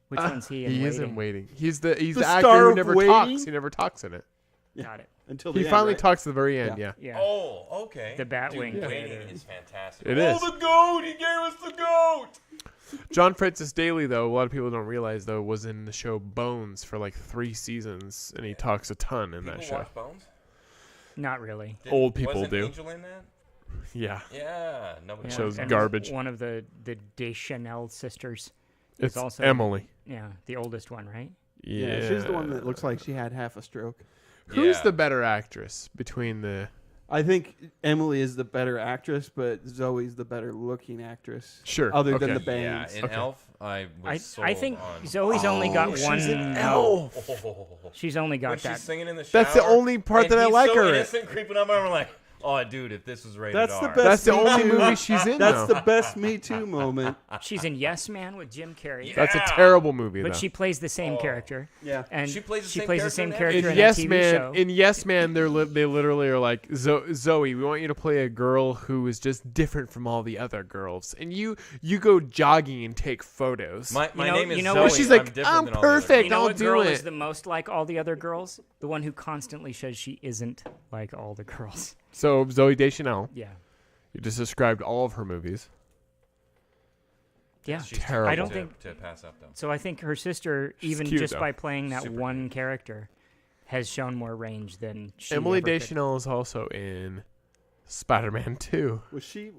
Which one's he in? He Waiting? isn't waiting. He's the The actor star who of never Waiting? talks. He never talks in it. Got it. Until He the finally end, right? talks at the very end. Yeah. Yeah. Oh, okay. The Batwing. Dude, Yeah. Waiting is fantastic. It oh, is. the goat! He gave us the goat! John Francis Daly, though, a lot of people don't realize, though, was in the show Bones for like 3 seasons, and he talks a ton in that People show. watch Bones? Not really. Old people wasn't do. Angel in that? Yeah. Yeah, nobody Yeah, Show's and garbage. One of the Deschanel sisters. It's also Emily. Yeah, the oldest one, right? Yeah. She's the one that looks like she had half a stroke. Who's Yeah. the better actress between the... I think Emily is the better actress, but Zoe's the better looking actress. Sure, Other okay. than the bangs. Yeah, in Elf, I was sold I think on... Zoe's only got one. she's an elf. She's only When got she's that. singing in the shower. That's the only part and that I he's like so her in. innocent, creeping up on her, like, oh, dude, if this was rated That's R. the best. That's the Me only Too. movie she's in, That's though. the best Me Too moment. She's in Yes Man with Jim Carrey. Yeah. That's a terrible movie, But though. she plays the same character. Yeah. And She plays the same the character same in character in in Yes a TV Man, show. in Yes Man, they literally are like, Zoe, we want you to play a girl who is just different from all the other girls, and you go jogging and take photos. My You know- name is you know Zoe. what- She's like, different I'm than all the other perfect. you know I'll what do girl it. is the most like all the other girls? The one who constantly says she isn't like all the girls. So Zoe Deschanel, Yeah. you just described all of her movies. Yeah. She's Terrible. I don't to, think to pass up though. so. I think her sister, even cute, just though. by playing that Super one character, has shown more range than she Emily ever could. Deschanel is also in Spider-Man 2.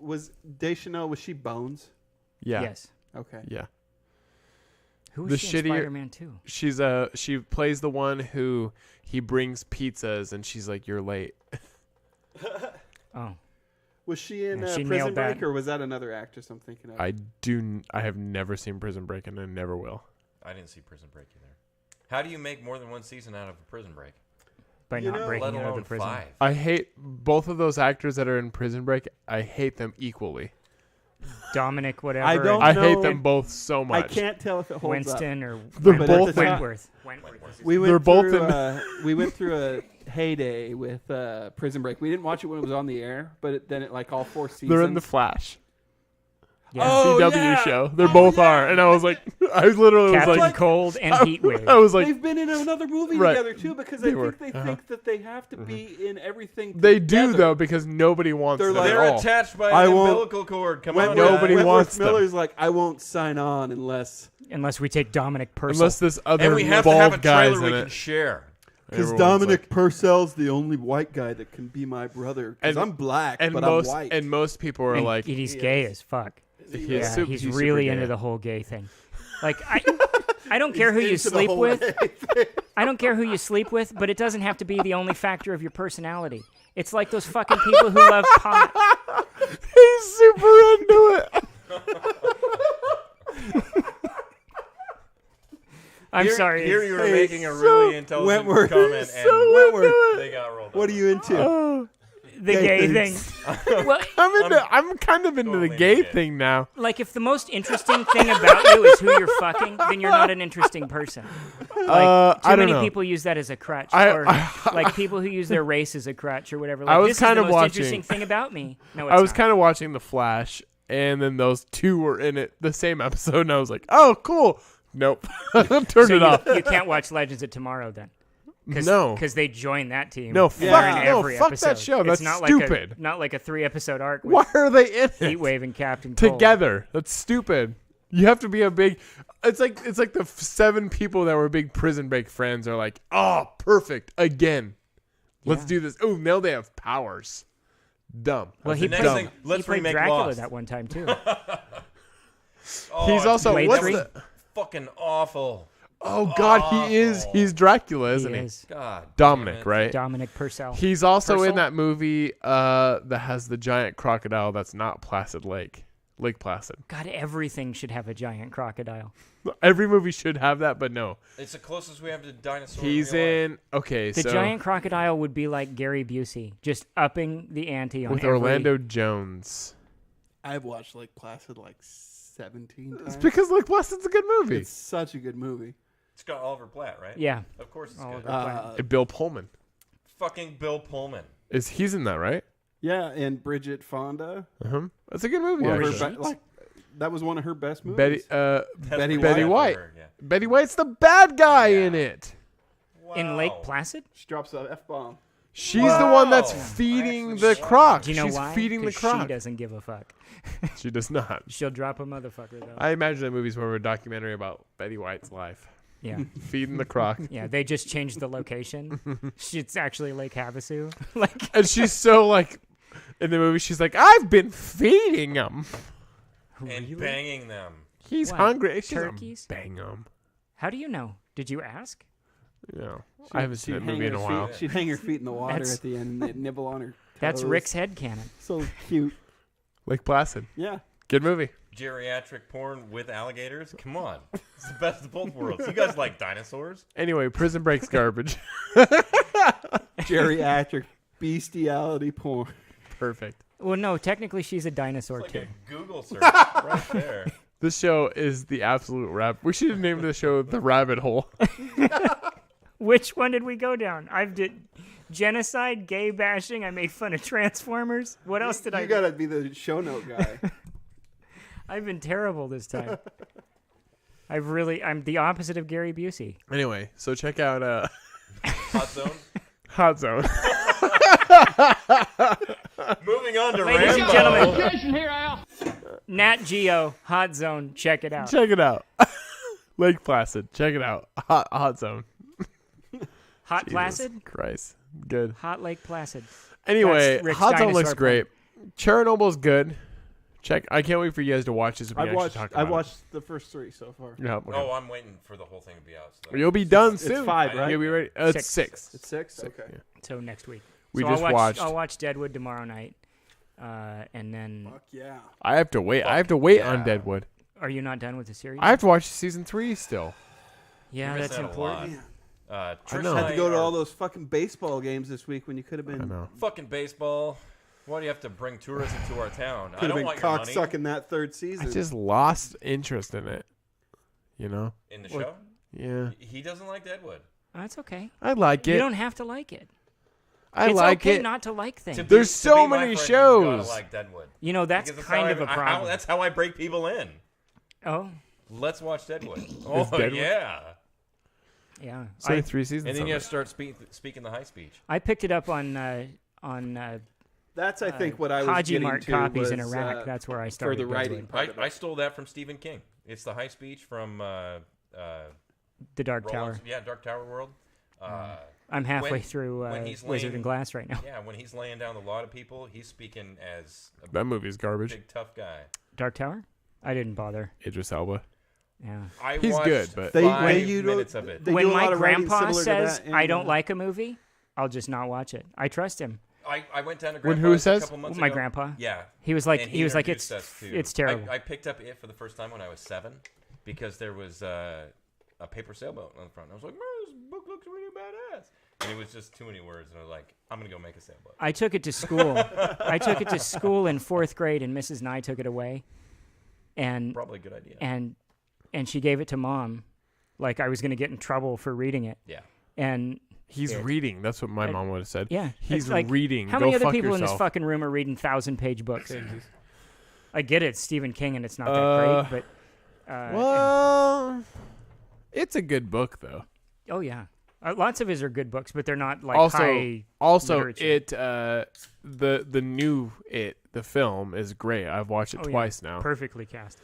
Was Deschanel? Was she Bones? Yeah. Yes. Okay. Yeah. Who The is she in shittier- Spider-Man 2? She plays the one who he brings pizzas and she's like, you're late. Oh. Was she in Yeah, she Prison nailed that. Break, or was that another actress I'm thinking of? I have never seen Prison Break and I never will. I didn't see Prison Break either. How do you make more than one season out of a Prison Break? By You not know, breaking Let out of alone the prison. 5. I hate both of those actors that are in Prison Break. I hate them equally. Dominic, whatever. I don't I know. hate them both so I much. can't tell if it holds up. Winston or They're But both at the in- time- Wentworth. Wentworth. We They're went both through, in- we went through a heyday with Prison Break. We didn't watch it when it was on the air, but then it like all 4 seasons. They're in the Flash. Yeah. Oh, CW yeah. show. They both are. And I was like, I literally was Captain like, Cold and Heatwave. I was like, They've been in another movie Right. together too, because They I were. think they Uh-huh. think that they have to be in everything. they do together. though because nobody wants They're them like- at They're all. attached by I an won't- umbilical cord. Come on, Wentworth, Nobody guys. wants them. Miller's like, I won't sign on unless Unless we take Dominic Purcell. Unless this other And we have to bald have a guys trailer in we it. can share. because Everyone's Dominic like- Purcell's the only white guy that can be my brother. Because And- I'm black, and but most I'm white. and most people are and like, he's gay as fuck. he's Yeah, super, he's super really gay. into the whole gay thing. Like I don't care who you Into the sleep whole with. way. I don't care who you sleep with, but it doesn't have to be the only factor of your personality. It's like those fucking people who love pot. He's super into it. I'm Here- sorry. Here you were Hey, making a really intelligent Wentworth. comment, and Wentworth, they got rolled what over. are you into? Oh. the gay thing. Well, I'm kind of into the Totally gay into it. thing now. like if the most interesting thing about you is who you're fucking, then you're not an interesting person. Like, I too don't many know. people use that as a crutch, I- or like people who use their race as a crutch or whatever. Like, I was this kind is of the most watching- interesting thing about me. No, it's I was not. kind of watching The Flash, and then those two were in it the same episode, and I was like, "Oh, cool." Nope, turn So it off. you can't watch Legends of Tomorrow then. No. because they join that team. No, and fuck- they're in no, every fuck episode. that show. It's That's not stupid. Like not like a 3-episode arc with Why are they in it Heatwave and Captain Cold. together? That's stupid. You have to be a big. It's like the 7 people that were big Prison Break friends are like, "Oh, perfect again. Let's Yeah. do this." Oh, now they have powers. Dumb. Well, That's he next played, thing, let's he played remake Dracula Lost. that one time too. Oh, He's it's also Blade what's 3? the? fucking awful. Oh God, he is. Awful. He's Dracula, isn't He he? is God. damn Dominic, it. right? Dominic Purcell. He's also Purcell? in that movie that has the giant crocodile that's not Placid Lake. Lake Placid. God, everything should have a giant crocodile. Every movie should have that, but no. It's the closest we have to dinosaur. He's real life. in. Okay, The so giant crocodile would be like Gary Busey, just upping the ante on with every... Orlando Jones. I've watched Lake Placid like 17 times. It's because Lake Placid's a good movie. It's such a good movie. It's got Oliver Platt, right? Yeah. Of course it's Oliver good. Platt. And Bill Pullman. Fucking Bill Pullman. He's in that, right? Yeah, and Bridget Fonda. That's a good movie. One of her Actually. like that was one of her best movies. Betty Betty White. Her, yeah. Betty White's the bad guy in it. In Lake Wow. Placid? She drops a F-bomb. She's the one that's Wow. feeding Actually, the yeah. croc. Do you know She's why? feeding the 'Cause croc. She doesn't give a fuck. She does not. She'll drop a motherfucker, though. I imagine that movie's more of a documentary about Betty White's life. Yeah. Feeding the croc. Yeah, they just changed the location. It's actually Lake Havasu. Like, And she's so like, in the movie, she's like, I've been feeding him. And banging them. He's What, hungry. She's turkeys? Bang him. how do you know? Did you ask? Yeah. I haven't seen that movie in a while. She'd hang her feet in the water That's- at the end and they'd nibble on her. That's toes. Rick's headcanon. So cute. Lake Placid. Yeah. Good movie. Geriatric porn with alligators? Come on. It's the best of both worlds. You guys like dinosaurs? Anyway, Prison Break's garbage. Geriatric bestiality porn. Perfect. Well, no, technically she's a dinosaur, Like too. a Google search right there. This show is the absolute rap. We should have named the show The Rabbit Hole. Which one did we go down? I've did genocide, gay bashing. I made fun of Transformers. What else did I You do? gotta be the show note guy. I've been terrible this time. I'm the opposite of Gary Busey. Anyway, so check out Hot zone. Hot Zone. Moving on to Ladies and Rambo. gentlemen, Jason here, Al. Nat Geo, Hot Zone. Check it out. Check it out. Lake Placid. Check it out. Hot Zone. Hot Jesus Placid? Christ. Good. Hot Lake Placid. Anyway, That's Rick's Hot Zone dinosaur looks great. Chernobyl's good. I can't wait for you guys to watch this. I've watched the first 3 so far. Yeah, okay. Oh, I'm waiting for the whole thing to be out. So. You'll be done It's soon. 5, right? You'll be ready. It's 6. It's 6? Okay. Yeah. So next week. We So just watched. I'll watch Deadwood tomorrow night. And then, Fuck yeah. I have to wait. I have to wait yeah. on Deadwood. are you not done with the series? I have to watch season 3 still. yeah, You missed that's out a lot. important. Trish know. and Had to go to are all those fucking baseball games this week when you could have I been know. fucking baseball. Why do you have to bring tourism to our town? I could have don't been want your cock money sucking that 3rd I season. just lost interest in it. You know? in the What? show. Yeah. He doesn't like Deadwood. That's okay. I like You it. don't have to like it. I It's like okay it. not to like things. To be- There's to so be my many friend, shows. You gotta like Deadwood. You know, that's Because kind of how a problem. that's how I break people in. Oh, Let's watch Deadwood. Oh Deadwood? yeah. yeah. It's only 3 seasons. And then of you it. have to start speaking the high speech. I picked it up on That's, I think, what I was Haji getting Mart to copies was, in Iraq. That's where I for started. the writing Deadwood. part of I it. stole that from Stephen King. It's the high speech from The Dark Tower. Roland's, yeah, Dark Tower World. I'm halfway when- through when he's Wizard laying- and Glass right now. Yeah, when he's laying down the law to people, he's speaking as a That movie's garbage. big tough guy. Dark Tower? I didn't bother. Idris Elba. Yeah. I He's watched good, but- They- 5 they- you don't- minutes of it. they When do a my lot of writing grandpa similar to says that in, I don't like a movie, I'll just not watch it. I trust him. I went down to When Grandpa's who says? a couple months My ago. grandpa. Yeah. He was like, And he was like, introduced it's us to- it's terrible. I picked up it for the first time when I was 7 because there was a paper sailboat on the front. I was like, man, this book looks really badass. And it was just too many words, and I was like, I'm going to go make a sailboat. I took it to school. I took it to school in 4th grade, and Mrs. Nye took it away. And Probably a good idea. And she gave it to Mom. Like I was going to get in trouble for reading it. Yeah. And He's reading. That's what my mom would have said. Yeah. He's like, reading. How Go many other fuck people in yourself. this fucking room are reading 1,000-page books? I get it. It's Stephen King, and it's not that great, but... well, it's a good book, though. Oh, yeah. Lots of his are good books, but they're not like high literature. The new the film is great. I've watched it twice now. Perfectly cast.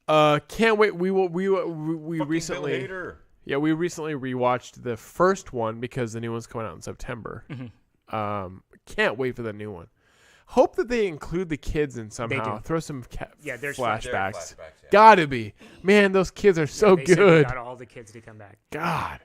Can't wait. We Fucking recently Bill Hader. Yeah, we recently rewatched the first one because the new one's coming out in September. Mm-hmm. Can't wait for the new one. Hope that they include the kids in somehow. do. Throw some there's flashbacks. Yeah. Gotta be. Man, those kids are so they said we good. got all the kids to come back. God,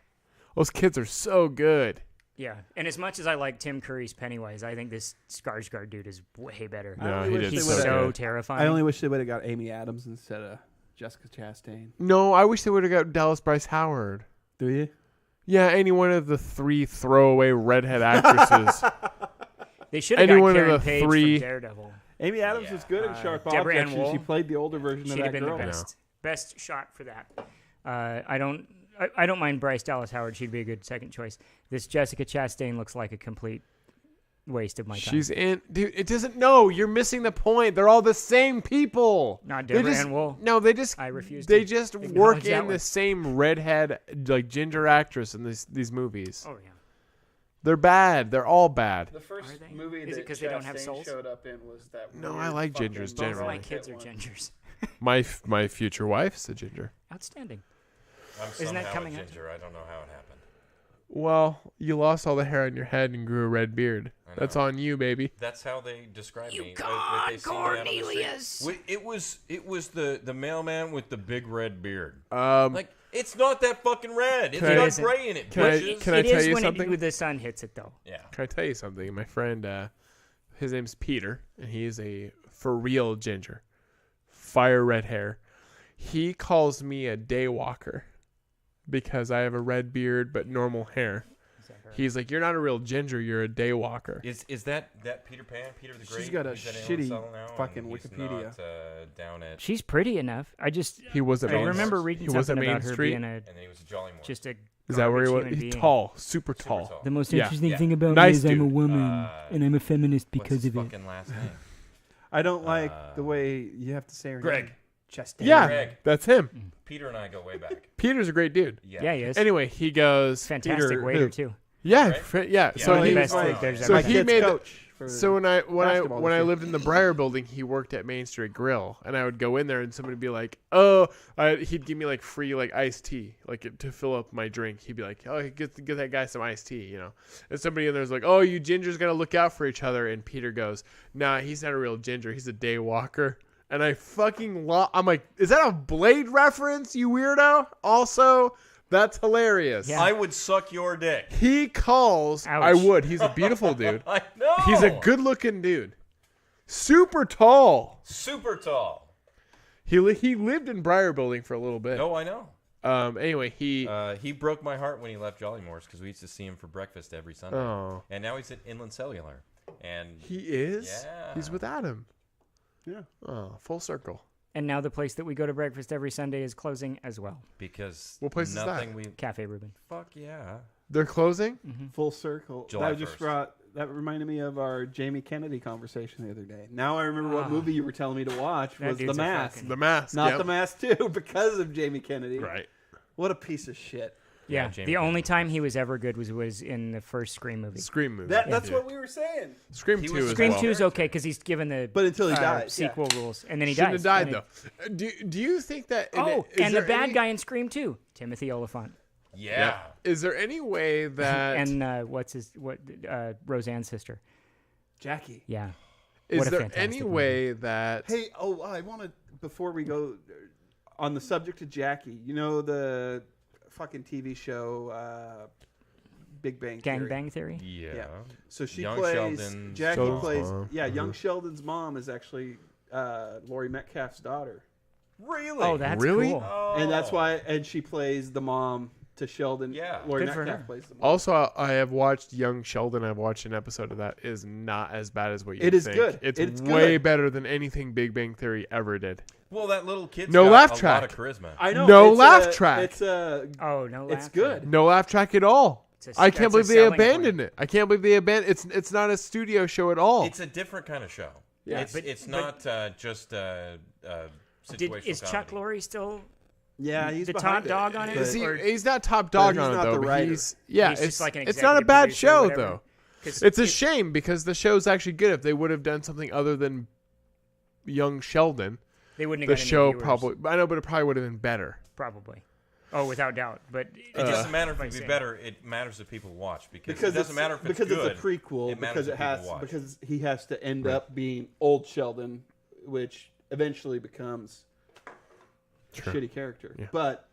those kids are so good. Yeah, and as much as I like Tim Curry's Pennywise, I think this Skarsgård dude is way better. No, I he wish did they He's would've- so so good. terrifying. I only wish they would have got Amy Adams instead of Jessica Chastain. No, I wish they would have got Dallas Bryce Howard. Do you? Yeah, any one of the 3 throwaway redhead actresses. They should have any got one of Karen the Page 3 from Daredevil. Amy Adams was good in Sharp Deborah Objects, Ann and she Woll. played the older version of She'd that have been girl. the best shot for that. I don't mind Bryce Dallas Howard. She'd be a good second choice. This Jessica Chastain looks like a complete waste of my time. She's in, dude. It doesn't. No, you're missing the point. They're all the same people. Not They Deborah just- Ann Woll. No, they just. I refuse They to just acknowledge work that in one. the same redhead, like ginger actress in these movies. Oh yeah. They're bad. They're all bad. The first Are they? movie Is it that 'cause they don't have Chastain souls? showed up in was that. No, weird I like fucking gingers Both of generally. my kids are one. gingers. My future wife's a ginger. Outstanding. I'm Isn't that somehow coming a out? ginger. I don't know how it happened. Well, you lost all the hair on your head and grew a red beard. I know. That's on you, baby. That's how they describe me. God, they see me out on the street. Cornelius! It was the mailman with the big red beard. Um, Like, it's not that fucking red. It's Can I- got Isn't. gray in it. Can I- bitches. can I It tell is you when something? the sun hits it though. Yeah. Can I tell you something? My friend, his name's Peter, and he is a for real ginger, fire red hair. He calls me a day walker because I have a red beard but normal hair. He's like, "You're not a real ginger. You're a day walker." Is that Peter Pan? Peter the Great? She's got a He's at shitty Inland now, fucking and he's Wikipedia. Not, down at, She's pretty enough. He wasn't. I Main- remember reading he wasn't something Main about her Street. being and then he was a Jolly Moore. just a. Is that where he was? garbage He's human being. tall, super tall. The most Yeah. interesting Yeah. thing about Nice me is I'm a dude. woman and I'm a feminist What's because his of it. fucking last name? I don't like the way you have to say her Greg. name. Chastain. Yeah, Greg. that's him. Peter and I go way back. Peter's a great dude. Yeah, he is. Anyway, he goes. Fantastic Peter, waiter who? too. Yeah, Right? yeah. Yeah, So one of he the was. best waiters So My he kid's made. coach. For So when I basketball this lived in the Breyer building, he worked at Main Street Grill, and I would go in there, and somebody would be like, "Oh," he'd give me like free like iced tea, like to fill up my drink. He'd be like, "Oh, get that guy some iced tea," you know. And somebody in there's like, "Oh, you gingers gotta look out for each other." And Peter goes, "Nah, he's not a real ginger. He's a day walker." And I fucking I'm like, "Is that a Blade reference, you weirdo?" Also, that's hilarious. Yeah. I would suck your dick. He calls. Ouch. I would. He's a beautiful dude. I know. He's a good-looking dude. Super tall. Super tall. He lived in Breyer Building for a little bit. No, I know. Anyway, he. He broke my heart when he left Jolly Moore's because we used to see him for breakfast every Sunday. Oh. And now he's at Inland Cellular. And He is. Yeah. He's with Adam. Yeah. Oh, full circle. And now the place that we go to breakfast every Sunday is closing as well. because What place is that? nothing we Cafe Reuben. fuck yeah. They're closing. Full circle. July that just 1st. that reminded me of our Jamie Kennedy conversation the other day. Now I remember what movie you were telling me to watch That was The dude's a Mask. fucking- The Mask. Not yep. The Mask 2 because of Jamie Kennedy. Right. What a piece of shit. Yeah, Jamie the only Kennedy. time he was ever good was in the first Scream movie. Scream movie. That's Yeah. what we were saying. Scream He 2 was as Scream well. 2 is okay because he's given the But until he dies, sequel rules, and then he Shouldn't dies. have died And though. Do you think that? and the bad guy in Scream 2, Timothy Olyphant, Yeah. Is there any way that? and Roseanne's sister. Jackie. Yeah. is what a there fantastic any movie. way that? Hey, I want to, before we go on the subject of Jackie, you know the fucking TV show Big Bang Theory? Gang Bang Theory. Yeah. So she Young plays, Sheldon's Jackie Sheldon's plays, mom. Young Sheldon's mom is actually Laurie Metcalf's daughter. Really? Oh, that's Really? cool. Oh. And that's why, and she plays the mom to Sheldon. Yeah. Laurie Good for Metcalf her. plays them. Also, I have watched Young Sheldon. I've watched an episode of that. It is not as bad as what you It is think. good. It's It's way good. better than anything Big Bang Theory ever did. Well, that little kid's No got laugh a track. lot of charisma. I know. No it's laugh a- track. It's a. Oh no, It's laugh good. track. No laugh track at all. It's a- I can't that's a believe they selling abandoned point. it. I can't believe they abandoned. It's not a studio show at all. It's a different kind of show. Yeah, it's not just situational Is Chuck comedy. Lorre still Yeah, he's the behind top dog on it? but- Is he, or- he's not top dog he's on it not though. the But writer. he's He's it's just like an it's not a executive bad producer or show whatever? though. 'Cause It's a it- shame because the show's actually good. If they would have done something other than Young Sheldon, They wouldn't the have got any show viewers, probably. I know, but it probably would have been better. probably. Oh, without doubt. But It doesn't matter if by it be saying- better. It matters if people watch because Because it doesn't matter if it's because good. it's a prequel. It matters Because it if people has watch. because he has to end up being old Sheldon, which eventually becomes a shitty character. Yeah. But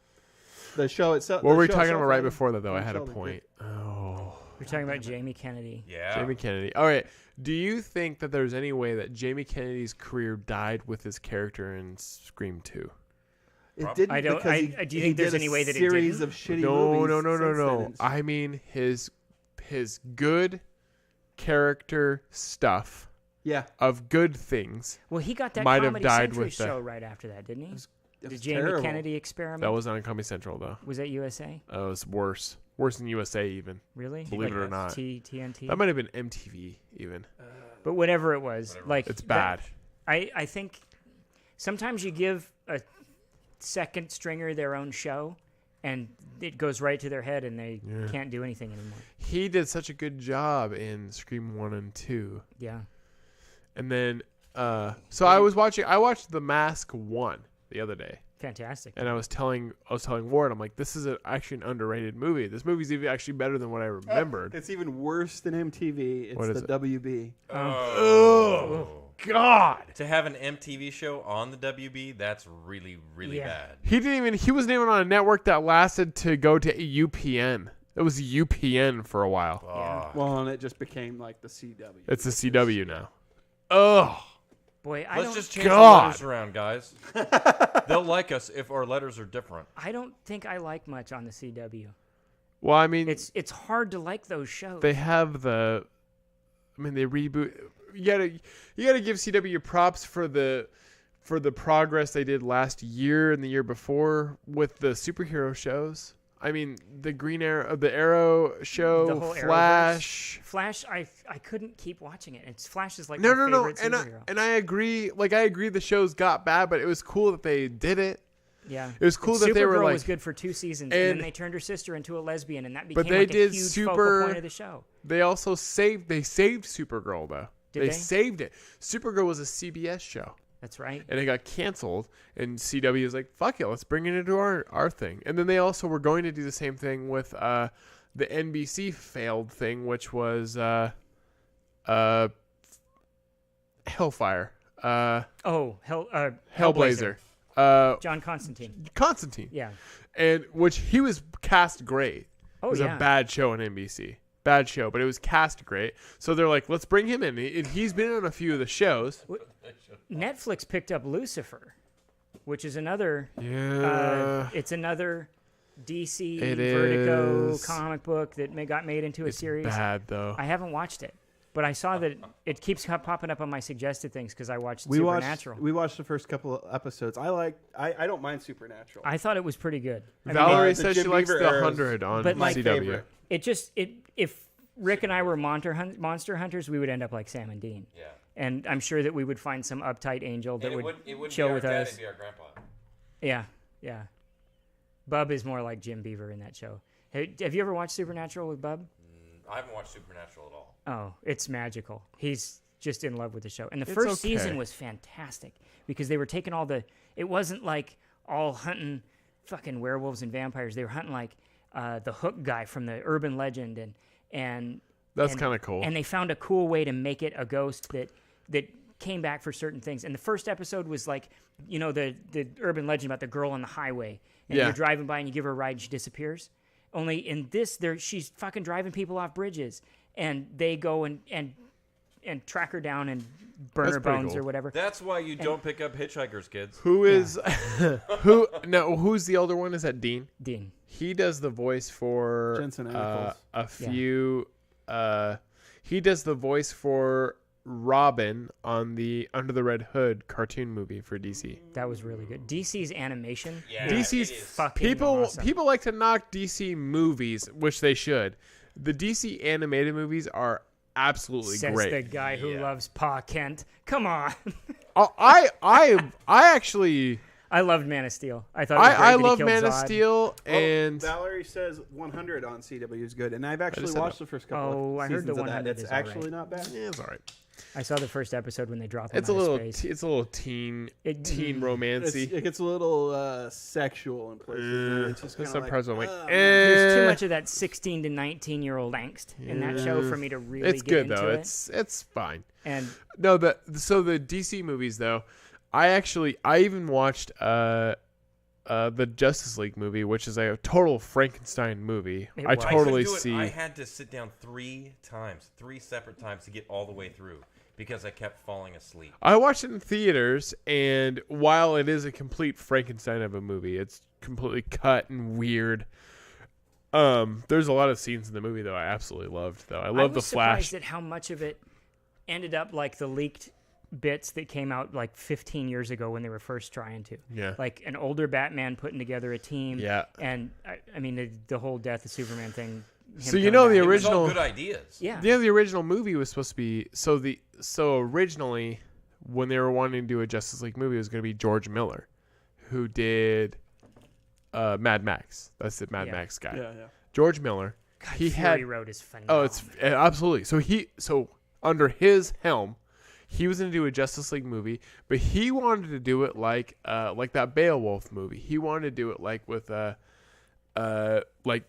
the show itself. What the were we show talking itself, about right I- before that though? I Young had a Sheldon, point. Oh, We're talking about Jamie Kennedy. Yeah. Jamie Kennedy. All right. Do you think that there's any way that Jamie Kennedy's career died with his character in Scream 2? It didn't I don't- because he, do you he think there's did a any way that it series didn't? of shitty No, movies no, no, no, since no. then. I mean his good character stuff Yeah, of good things. Well, he got that Might have Comedy died Central with the- show right after that, didn't he? it The was Jamie terrible. Kennedy Experiment. That was on Comedy Central though. Was that USA? It was worse than USA even. Really? Believe it or not. TNT. That might have been MTV even. But whatever it was, like It's bad. I think sometimes you give a second stringer their own show, and it goes right to their head, and they can't do anything anymore. He did such a good job in Scream 1 and 2. Yeah. And then so I watched The Mask 1 the other day. Fantastic. And I was telling Ward, I'm like, this is actually an underrated movie. This movie's even actually better than what I remembered. It's even worse than MTV. It's What is the it? WB. Oh God! To have an MTV show on the WB, that's really, really Yeah. bad. He wasn't even on a network that lasted to go to UPN. It was UPN for a while. Ah. Well, and it just became like the CW. It's the CW now. Ugh. Boy, Let's just change God. the letters around, guys. They'll like us if our letters are different. I don't think I like much on the CW. Well, I mean, It's hard to like those shows. they have the. I mean, they reboot. You gotta give CW props for the progress they did last year and the year before with the superhero shows. I mean, the Green Arrow, the Arrow show, The whole Flash. Flash, I couldn't keep watching it. It's Flash is like No, my no, favorite and superhero. I agree. Like I agree, the shows got bad, but it was cool that they did it. Yeah, It was cool And that they were Supergirl like. was good for 2 seasons, and and- then they turned her sister into a lesbian, and that But became they like did a huge super- focal point of the show. They also saved Supergirl though. Did they they? saved it. Supergirl was a CBS show. That's right. And it got canceled, and CW is like, fuck it, let's bring it into our thing. And then they also were going to do the same thing with the NBC failed thing, which was Hellfire. Hellblazer. John Constantine. Constantine. Yeah. And which he was cast great. Oh, It was yeah. a bad show on NBC. Bad show, but it was cast great. So they're like, let's bring him in. And he's been on a few of the shows. Netflix picked up Lucifer, which is another. Yeah. It's another DC It Vertigo is. comic book that got made into a series. Bad, though. I haven't watched it, but I saw that it keeps popping up on my suggested things because I watched We Supernatural. watched the first couple of episodes. I don't mind Supernatural. I thought it was pretty good. I mean, Valerie the says she Jim likes Beaver the era is 100 on But my CW. favorite. if Rick and I were monster hunters, we would end up like Sam and Dean. Yeah. And I'm sure that we would find some uptight angel that And would it wouldn't chill be our with dad, us. it'd be our grandpa. Yeah, yeah. Bub is more like Jim Beaver in that show. Hey, have you ever watched Supernatural with Bub? I haven't watched Supernatural at all. Oh, it's magical. He's just in love with the show. And the It's first okay. season was fantastic because they were taking it wasn't like all hunting fucking werewolves and vampires. They were hunting like the Hook guy from the urban legend and That's kind of cool. And they found a cool way to make it a ghost that came back for certain things. And the first episode was like, the urban legend about the girl on the highway. And Yeah. you're driving by and you give her a ride and she disappears. Only in this, she's fucking driving people off bridges. And they go and and track her down and burn That's her pretty bones cool. or whatever. That's why you don't pick up hitchhikers, kids. Who is who's the older one? Is that Dean? Dean. He does the voice for Jensen Ackles. a few. He does the voice for Robin on the Under the Red Hood cartoon movie for DC. That was really good. DC's animation. Yeah, DC's it is. Fucking people awesome. people like to knock DC movies, which they should. The DC animated movies are absolutely Says great. the guy who loves Pa Kent. Come on. I actually I loved Man of Steel. I thought it was great I that he love killed Man of Zod. Steel and Valerie says 100 on CW is good, and I've actually said watched that. the first couple Oh, of I heard seasons the of that. 100 It's is actually alright. not bad. yeah, it's all right. I saw the first episode when they dropped him It's a out little of space. it's a little teen It romancy. It gets a little sexual in places. and it's just That's kinda sometimes I'm like, man. There's too eh. much of that 16 to 19-year-old angst in that show for me to really It's get good into though. it. It's fine. And No, the DC movies though, I even watched the Justice League movie, which is a total Frankenstein movie. It I was. totally I couldn't do it. see. I had to sit down 3 separate times to get all the way through because I kept falling asleep. I watched it in theaters, and while it is a complete Frankenstein of a movie, it's completely cut and weird. There's a lot of scenes in the movie though I absolutely loved. Though I love the Flash. surprised at how much of it ended up like the leaked bits that came out like 15 years ago when they were first trying to. Yeah. Like an older Batman putting together a team. Yeah. And I mean the whole Death of Superman thing. him So you coming know back. the It was all original. good ideas. Yeah. The original movie was supposed to be so originally when they were wanting to do a Justice League movie, it was going to be George Miller, who did Mad Max. That's the Mad Max guy. Yeah. George Miller. God, he Fury had Road is phenomenal. oh, it's absolutely. So under his helm, he was going to do a Justice League movie, but he wanted to do it like that Beowulf movie. He wanted to do it like with like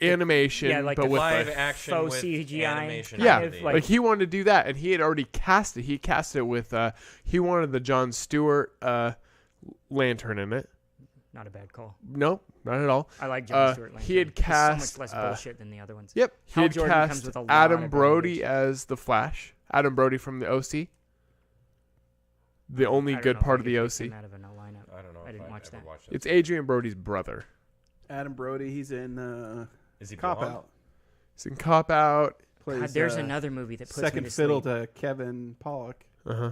animation, Yeah, like but the with Live like, action faux with CGI animation. yeah, kind of, like he wanted to do that, and he had already cast it. He cast it with he wanted the Jon Stewart lantern in it. Not a bad call. No, not at all. I like Jon Stewart. He had Lantern. cast He's so much less bullshit than the other ones. Yep, he Hal had Jordan comes cast with a lot Adam of Brody baggage. as the Flash. Adam Brody from the OC. The only I don't good know if part I of the could pick OC. him out of a no lineup. I don't know. I if didn't watch ever that. watched it. It's Adrian Brody's brother. Adam Brody, he's in Is he Cop blonde? Out. He's in Cop Out. Plays, God, there's another movie that puts me second to fiddle sleep. to Kevin Pollock. Uh huh.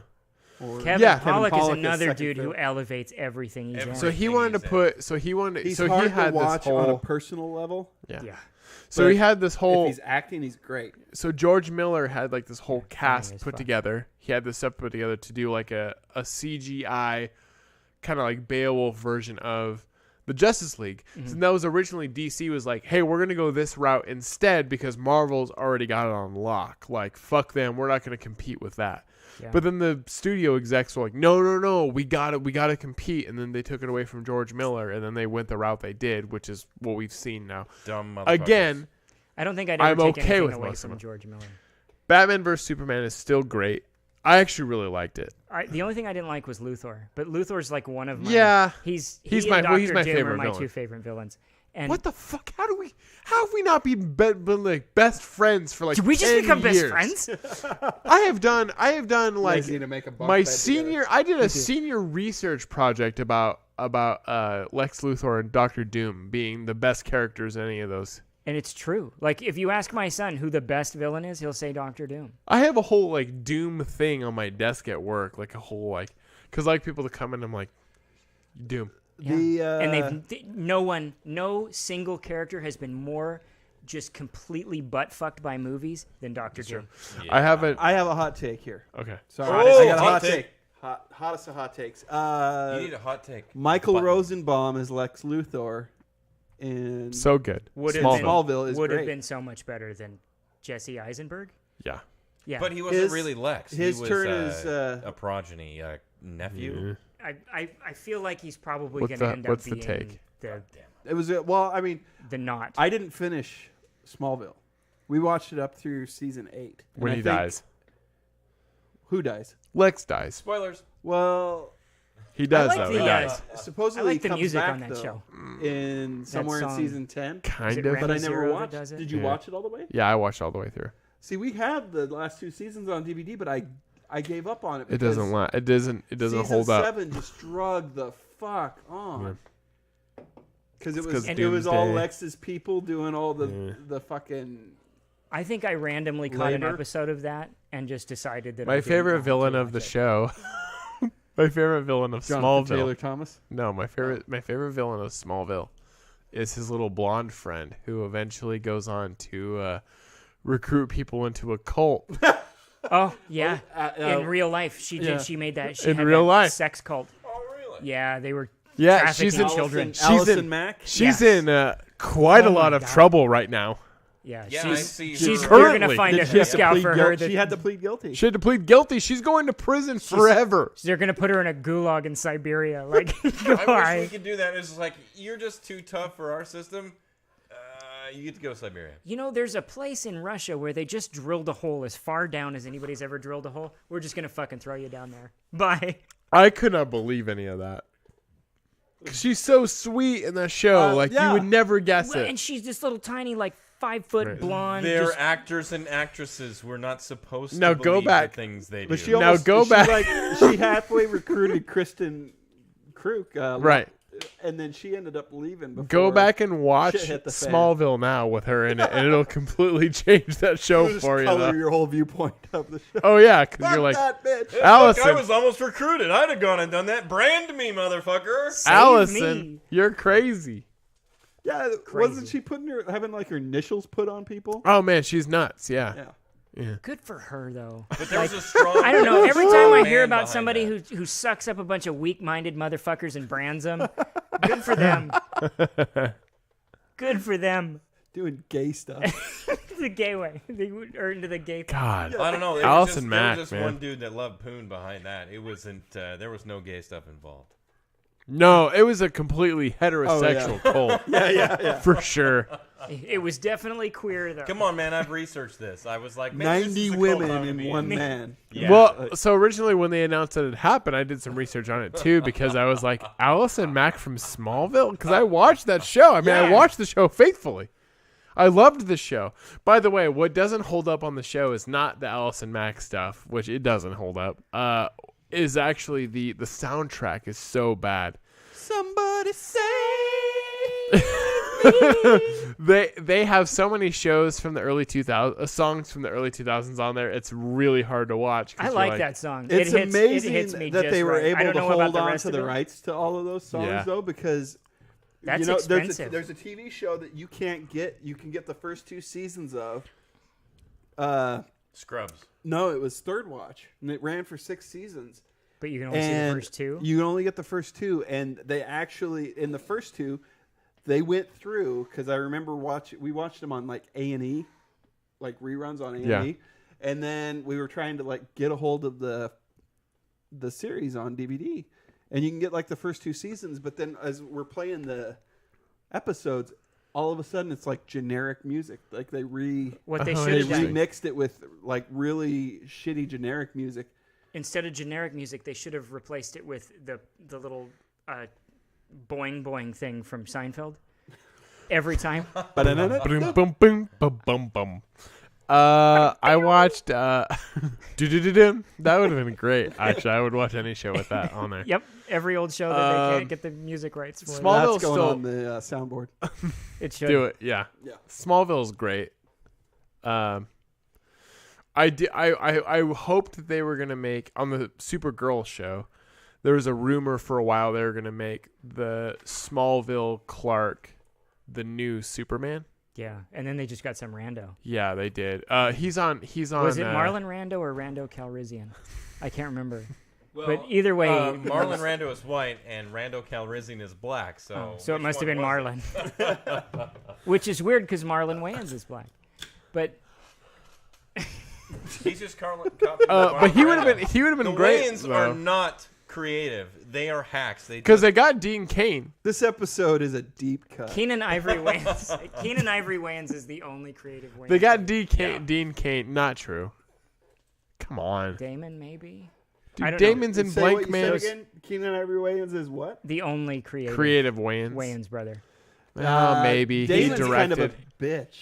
Or Kevin Yeah. Pollak is Pollock another second dude who fiddle. elevates everything he's in. So he Everything wanted to he's in. put. So he wanted. He's so hard he had to watch this whole. on a personal level. yeah. Yeah. So But he had this whole. If he's acting, he's great. So George Miller had like this whole cast as put fuck. together. He had this stuff put together to do like a CGI kind of like Beowulf version of the Justice League. So that was originally DC was like, hey, we're gonna go this route instead because Marvel's already got it on lock. Like fuck them, we're not gonna compete with that. Yeah. But then the studio execs were like, no, we gotta compete. And then they took it away from George Miller, and then they went the route they did, which is what we've seen now. Dumb motherfuckers. Again, I don't think I'd ever I'm take okay anything with away most of from them. George Miller. Batman vs Superman is still great. I actually really liked it. The only thing I didn't like was Luthor, but Luthor's like one of my. Yeah. He's He's he my- and well, Dr. he's my Doom favorite are my villain. two favorite villains. And What the fuck? How have we not been like best friends for like? did we just 10 become best years? friends? I have done like guys need to make a bunk my bed senior. I did a senior research project about Lex Luthor and Doctor Doom being the best characters in any of those. And it's true. Like if you ask my son who the best villain is, he'll say Dr. Doom. I have a whole like Doom thing on my desk at work, like a whole like, because like people to come in, I'm like, Doom. Yeah. And no single character has been more just completely butt fucked by movies than Dr. Doom. I haven't. I have a hot take here. Okay. Sorry, Oh, I got a hot hot take. take. Hottest of hot takes. You need a hot take. Michael Button. Rosenbaum as Lex Luthor in So good. Would have Smallville. been, Smallville is would have great. been so much better than Jesse Eisenberg. Yeah. Yeah. But he wasn't His- really Lex. his he was, turn is, a progeny nephew. Yeah. I feel like he's probably What's going to the- end up what's the being take? It was well. I mean, the not. I didn't finish Smallville. We watched it up through season 8. And When I he think- dies, Who dies? Lex dies. Spoilers. Well, He does like though. the, He dies. supposedly I like he the comes music back, on that though, show. in somewhere in song. season 10. Kind it of. But I Randy never Zero that watched. does it? Did you Yeah. watch it all the way? Yeah, I watched all the way through. See, we have the last 2 seasons on DVD, but I gave up on it. It doesn't hold up. Season 7 just drug the fuck on. Because it was Doomsday. all Lex's people doing all the fucking. I think I randomly caught an episode of that and just decided that My favorite villain of the show. My favorite villain of Smallville. Taylor Thomas. No, my favorite villain of Smallville is his little blonde friend who eventually goes on to recruit people into a cult. Oh yeah, in real life she did. She made that. She in had real that life sex cult. Oh, really? Yeah, they were. Yeah, trafficking she's in children. Allison Mack. She's in quite a lot of trouble right now. Yeah, Yeah, I see she's her. you're gonna find a Did she have to scout plead for guilty? her. That She had to plead guilty. She had to plead guilty. She's going to prison forever. they're gonna put her in a gulag in Siberia. Like, I wish we could do that. It's like, you're just too tough for our system. You get to go to Siberia. You know, there's a place in Russia where they just drilled a hole as far down as anybody's ever drilled a hole. We're just gonna fucking throw you down there. Bye. I could not believe any of that. 'Cause she's so sweet in that show. You would never guess it. And she's this little tiny, like 5-foot blonde. They're just- actors and actresses. We're not supposed Now to go believe back. the things they do. But she Now almost, go she, back. She halfway recruited Kristen Kruk. Right. And then she ended up leaving. Before Go back and watch shit hit the fan. Smallville now with her in it, and it'll completely change that show Just for you. color Though. your whole viewpoint of the show. Oh yeah, because Fuck you're like that bitch. Allison. Look, I was almost recruited. I'd have gone and done that. Brand me, motherfucker. Allison, me. you're crazy. Yeah, wasn't she having like her initials put on people? Oh man, she's nuts. Yeah. Good for her, though. But there was a strong. I don't know. Every time I hear man about behind somebody that. who sucks up a bunch of weak-minded motherfuckers and brands them, good for them. Good for them. Doing gay stuff. The gay way. Or into the gay thing. God. I don't know. Allison Mack, there was just man. one dude that loved Poon behind that. It wasn't. There was no gay stuff involved. No, it was a completely heterosexual cult. Yeah. For sure. It was definitely queer, though. Come on, man. I've researched this. I was like, maybe this 90 is a cult women I'm and being- one man. Yeah. Well, so originally when they announced that it happened, I did some research on it too because I was like, Allison Mack from Smallville? Because I watched that show. I mean, I watched the show faithfully. I loved the show. By the way, what doesn't hold up on the show is not the Allison Mack stuff, which it doesn't hold up, is actually the soundtrack is so bad. Somebody say They have so many shows from the early 2000s, songs from the early 2000s on there. It's really hard to watch. I like that song. it's it amazing hits me that just they were right. I able don't to know about hold the on rest to of the it. rights to all of those songs, Yeah. though, because That's there's expensive. a TV show that you can't get. You can get the first 2 seasons of. Scrubs. No, it was Third Watch, and it ran for 6 seasons. But you can only see the And first 2. You can only get the first 2, and they actually in the first 2, they went through because I remember we watched them on like A&E, like reruns on A&E, Yeah. and then we were trying to like get a hold of the series on DVD, and you can get like the first 2 seasons, but then as we're playing the episodes, all of a sudden it's like generic music, like they What they Oh, should they have done. remixed it with like really shitty generic music. Instead of generic music, they should have replaced it with the little boing boing thing from Seinfeld. Every time. Boom, boom, boom, boom, boom, boom. I watched do-do-do-dum. That would have been great. Actually, I would watch any show with that on there. Yep. Every old show that they can't get the music rights for. Smallville's That's going still on the soundboard. It should. do it. Yeah. Smallville's great. I hoped that they were gonna make on the Supergirl show. There was a rumor for a while they were gonna make the Smallville Clark the new Superman. Yeah. And then they just got some rando. Yeah, they did. He's on. Was it Marlon Rando or Rando Calrissian? I can't remember. Well, But either way, Marlon Rando is white and Rando Calrissian is black. So, so it which must have one been was Marlon. Which is weird because Marlon Wayans is black. But it? He's just copying. but he would have been. He would have been The great Wayans are not creative. They are hacks. because they got Dean Cain. This episode is a deep cut. Keenan Ivory Wayans. Keenan Ivory Wayans is the only creative Wayans. They got Dean Cain. Not true. Come on, Damon, maybe. dude. I don't know. Damon's in Say Blank what you Man. said again. Keenan Ivory Wayans is what? The only creative Creative Wayans. Wayans brother. Oh, maybe he Damon's directed. kind of a bitch.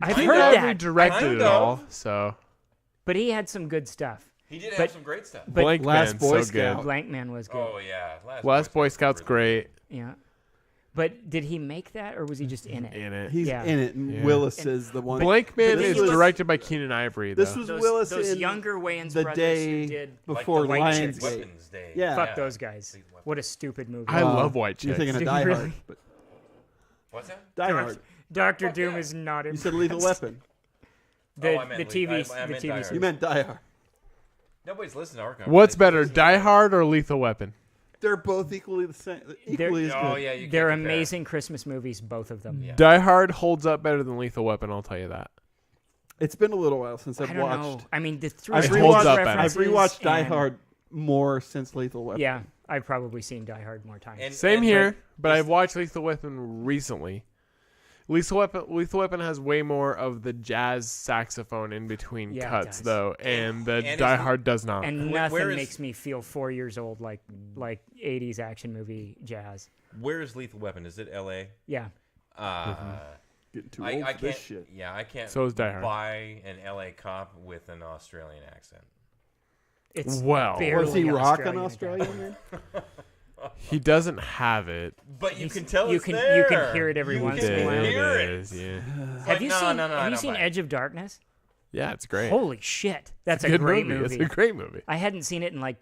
I've He heard never that. directed Kind it all, of. so But he had some good stuff. He did But- have some great stuff. But Blank Last Man's Boy so Scout. good. Blank Man was good. Oh yeah, Last Boy Scout's really great Yeah. But did he make that, or was he just in it? in it. He's Yeah. in it, and Yeah. Willis is the one. Blank Man This is was- directed by Keenan Ivory. Though. This was Those, Willis those in younger Wayans the brothers day who did. before the White Lionsgate. Chicks. Weapons Day. Yeah. Fuck those guys. What a stupid movie. I love White You're Chicks. thinking of Did Die you Hard. really? But What's that? Die Hard. Doctor Fuck Doom yeah. is not You impressed. said Lethal Weapon. The, I meant the Le- TV, I the meant Die TV Hard. series. You meant Die Hard. Nobody's listening to our conversation. What's better, Die Hard or Lethal Weapon? They're both equally the same. Equally as Oh good. yeah, you can't They're compare. amazing Christmas movies, both of them. Yeah. Die Hard holds up better than Lethal Weapon. I'll tell you that. It's been a little while since I I've don't watched. know. I mean, the three I've It holds rewatched, up better. I've rewatched Die and- Hard more since Lethal Weapon. Yeah, I've probably seen Die Hard more times. And- Same and- here, but I've watched Lethal Weapon recently. Lethal Weapon has way more of the jazz saxophone in between Yeah, it cuts, does. though, and the And Die it's- Hard does not. and Where nothing is- makes me feel 4 years old like 80s action movie jazz. Where is Lethal Weapon? Is it L.A.? Yeah. Getting too old I for this can't. shit. Yeah, I can't. So is Die Hard. Buy an L.A. cop with an Australian accent. It's Well, barely Was he rocking Australian Australian? again. he doesn't have it. But you can tell you it's can there. you can hear it every You once can in a while. hear it. is, yeah. Have you no, seen no, no, I Have you don't seen buy it. Edge of Darkness? Yeah, it's great. Holy shit, that's a Good great movie. movie. It's a great movie. I hadn't seen it in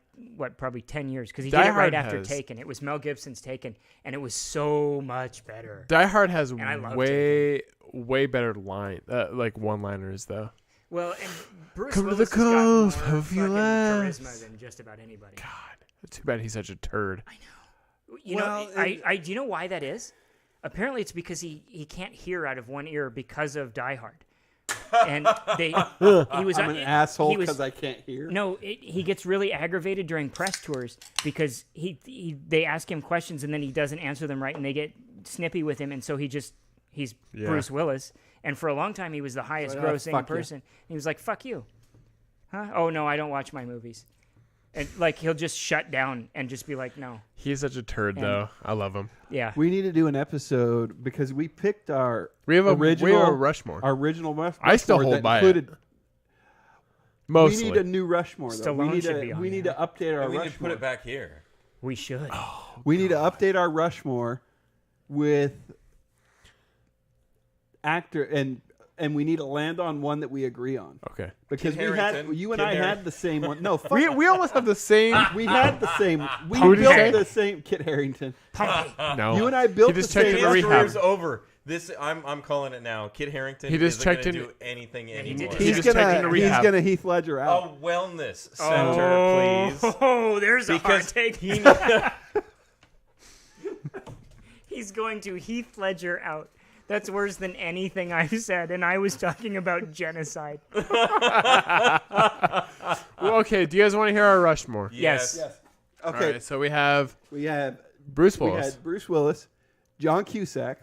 probably 10 years because he Die did it right Hard after has- Taken. It was Mel Gibson's Taken, and it was so much better. Die Hard has I love way better like one-liners though. Well, and Bruce Come to Willis the has got coast, more have a few fucking laughs. charisma than just about anybody. God, too bad he's such a turd. You Well, know, do you know why that is? Apparently, it's because he can't hear out of one ear because of Die Hard. And he was I'm an asshole he was- because I can't hear. No, he gets really aggravated during press tours because they ask him questions and then he doesn't answer them right, and they get snippy with him, and so he's Bruce Willis, and for a long time he was the highest So, grossing fuck you. person. And he was like, "Fuck you, huh? Oh no, I don't watch my movies," and like he'll just shut down and just be like, "No, He's such a turd though. I love him. yeah." We need to do an episode because we picked our We have a original Rushmore. Our original Rushmore. I still hold that by it. included, Mostly. We need a new Rushmore. Though. Stallone We need should be on we need there. to update our And we Rushmore. need to put it back here. We should. We need to update our Rushmore with actor and we need to land on one that we agree on Okay. because Kit Harington. you and Kit I Haring- had the same one. No, fuck. We almost have the same. we had the same. We Who'd you built say? the same. Kit Harington. No. You and I built He just the checked same. into His rehab. career's over. This I'm calling it now. Kit Harington He just isn't checked gonna in- do anything he anymore. did He He's just checked into gonna. He's rehab. gonna Heath Ledger out. A wellness center, please. Oh, there's a hard Because take. he He's going to Heath Ledger out. That's worse than anything I've said, and I was talking about genocide. Well, okay. Do you guys want to hear our Rushmore? Yes. Yes. All Okay. right. So we have We have Bruce we Willis. had Bruce Willis, John Cusack.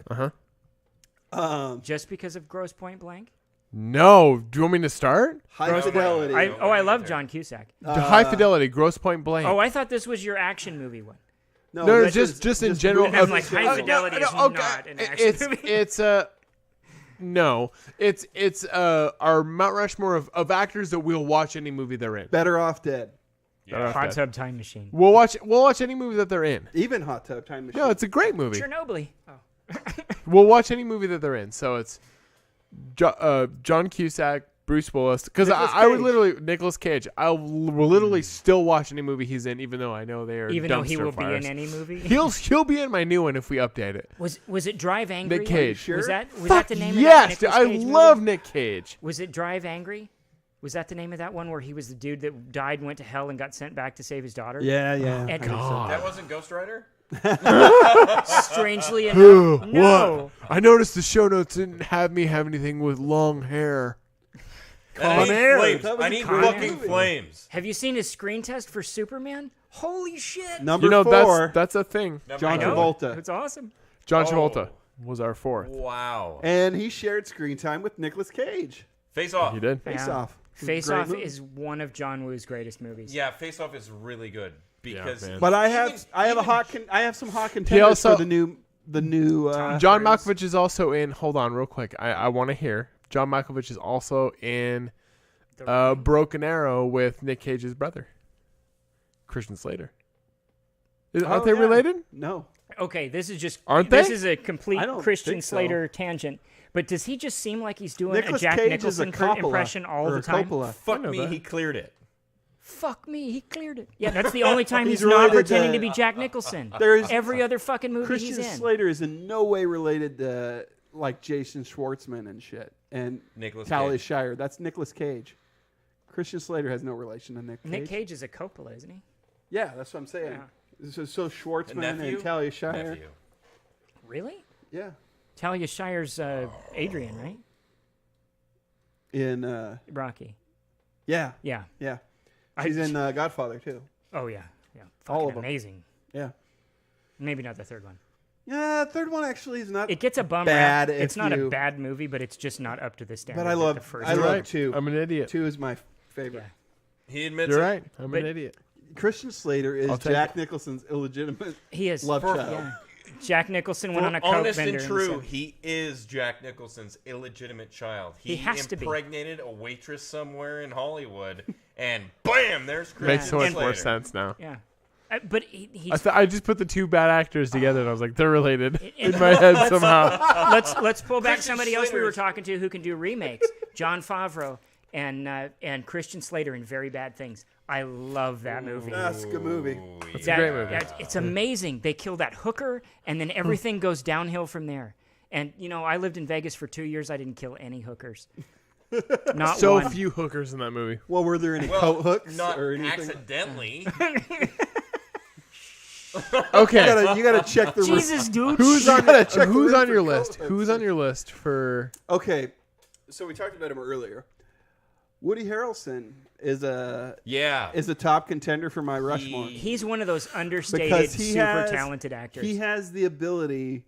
Just because of Gross Point Blank? No. Do you want me to start? High Fidelity. I love John Cusack. High Fidelity, Gross Point Blank. Oh, I thought this was your action movie one. no, this is just in general. I'm like, High Okay. Fidelity is okay. not an action movie. It's no. It's our Mount Rushmore of actors that we'll watch any movie they're in. Better Off Dead. Hot Tub Time Machine. We'll watch any movie that they're in. Even Hot Tub Time Machine. No, it's a great movie. Chernobyl. Oh. We'll watch any movie that they're in. So it's John Cusack, Bruce Willis. Because I would Cage. literally Nicolas Cage. I'll literally still watch any movie he's in, even though I know they are. Even though he dumpster will fires. be in any movie. He'll be in my new one if we update it. Was it Drive Angry? Nick Cage. Sure? Was that Fuck the name yes, of that dude, Nicolas I Cage love movie? Nick Cage. Was it Drive Angry? Was that the name of that one where he was the dude that died, went to hell, and got sent back to save his daughter? Yeah. And that wasn't Ghost Rider? strangely enough, no. What? I noticed the show notes didn't have me have anything with long hair. I need Air. flames. That was I a need Con fucking movie. flames. Have you seen his screen test for Superman? Holy shit! Number You know 4. that's a thing. John I know. Travolta. It's awesome. John Oh. Travolta was our fourth. Wow. And he shared screen time with Nicolas Cage. Face Off. He did. Face Yeah. Off. Face Great Off movie. is one of John Woo's greatest movies. Yeah, Face Off is really good because. man. But I Even- have some hot contenders also- for the new John Malkovich is also in. Hold on, real quick. I want to hear John Malkovich is also in Broken Arrow with Nick Cage's brother, Christian Slater. Aren't they related? No. Okay, this is just Aren't this they? is a complete I don't Christian think so. Slater tangent. But does he just seem like he's doing Nicolas a Jack Cage is a Nicholson Coppola, impression all or the a time? Coppola. Fuck know me, that. he cleared it. Fuck me, he cleared it. Yeah, that's the only time He's he's not related pretending to- to be Jack Nicholson. There's Every other fucking movie Christian he's in. Slater is in no way related to like Jason Schwartzman and shit and Nicolas Talia Cage. Shire. That's Nicolas Cage. Christian Slater has no relation to Nick Cage. Nick Cage is a Coppola, isn't he? Yeah, that's what I'm saying. So Schwartzman Nephew? and Talia Shire. Nephew. Really? Yeah. Talia Shire's Adrian, right? In Rocky. yeah, Yeah. yeah. She's in Godfather too. Oh yeah, yeah. All Fucking of 'em. amazing. Yeah. Maybe not the third one. Yeah, third one actually is not It gets a bum bad. rap. if It's not a you- bad movie, but it's just not up to the standard. But I that love the first I one. love right. two. I'm an idiot. Two is my favorite. Yeah. He admits You're it. right. I'm But- an idiot. Christian Slater is I'll take Jack Nicholson's illegitimate He is. love child. Yeah. Jack Nicholson went For on a coke honest bender. and in true, the he is Jack Nicholson's illegitimate child. He has to be. impregnated a waitress somewhere in Hollywood, and bam, there's Christian Makes so much Slater. more sense now. Yeah. But he's I just put the two bad actors together, and I was like, they're related in my head somehow. let's pull back Christian somebody else we Slater were is- talking to who can do remakes. John Favreau and Christian Slater in Very Bad Things. I love that movie. That's a good movie. It's a great movie. It's amazing. They kill that hooker, and then everything goes downhill from there. And I lived in Vegas for 2 years. I didn't kill any hookers. Not So one. few hookers in that movie. Well, were there any coat hooks Not or anything? accidentally. Okay, You gotta check the. Jesus, dude. who's on gotta check the who's room on for your coat list? hooks. Who's on your list for? Okay, so we talked about him earlier. Woody Harrelson is a top contender for my Rushmore He's one of those understated, because he super has talented actors. He has the ability.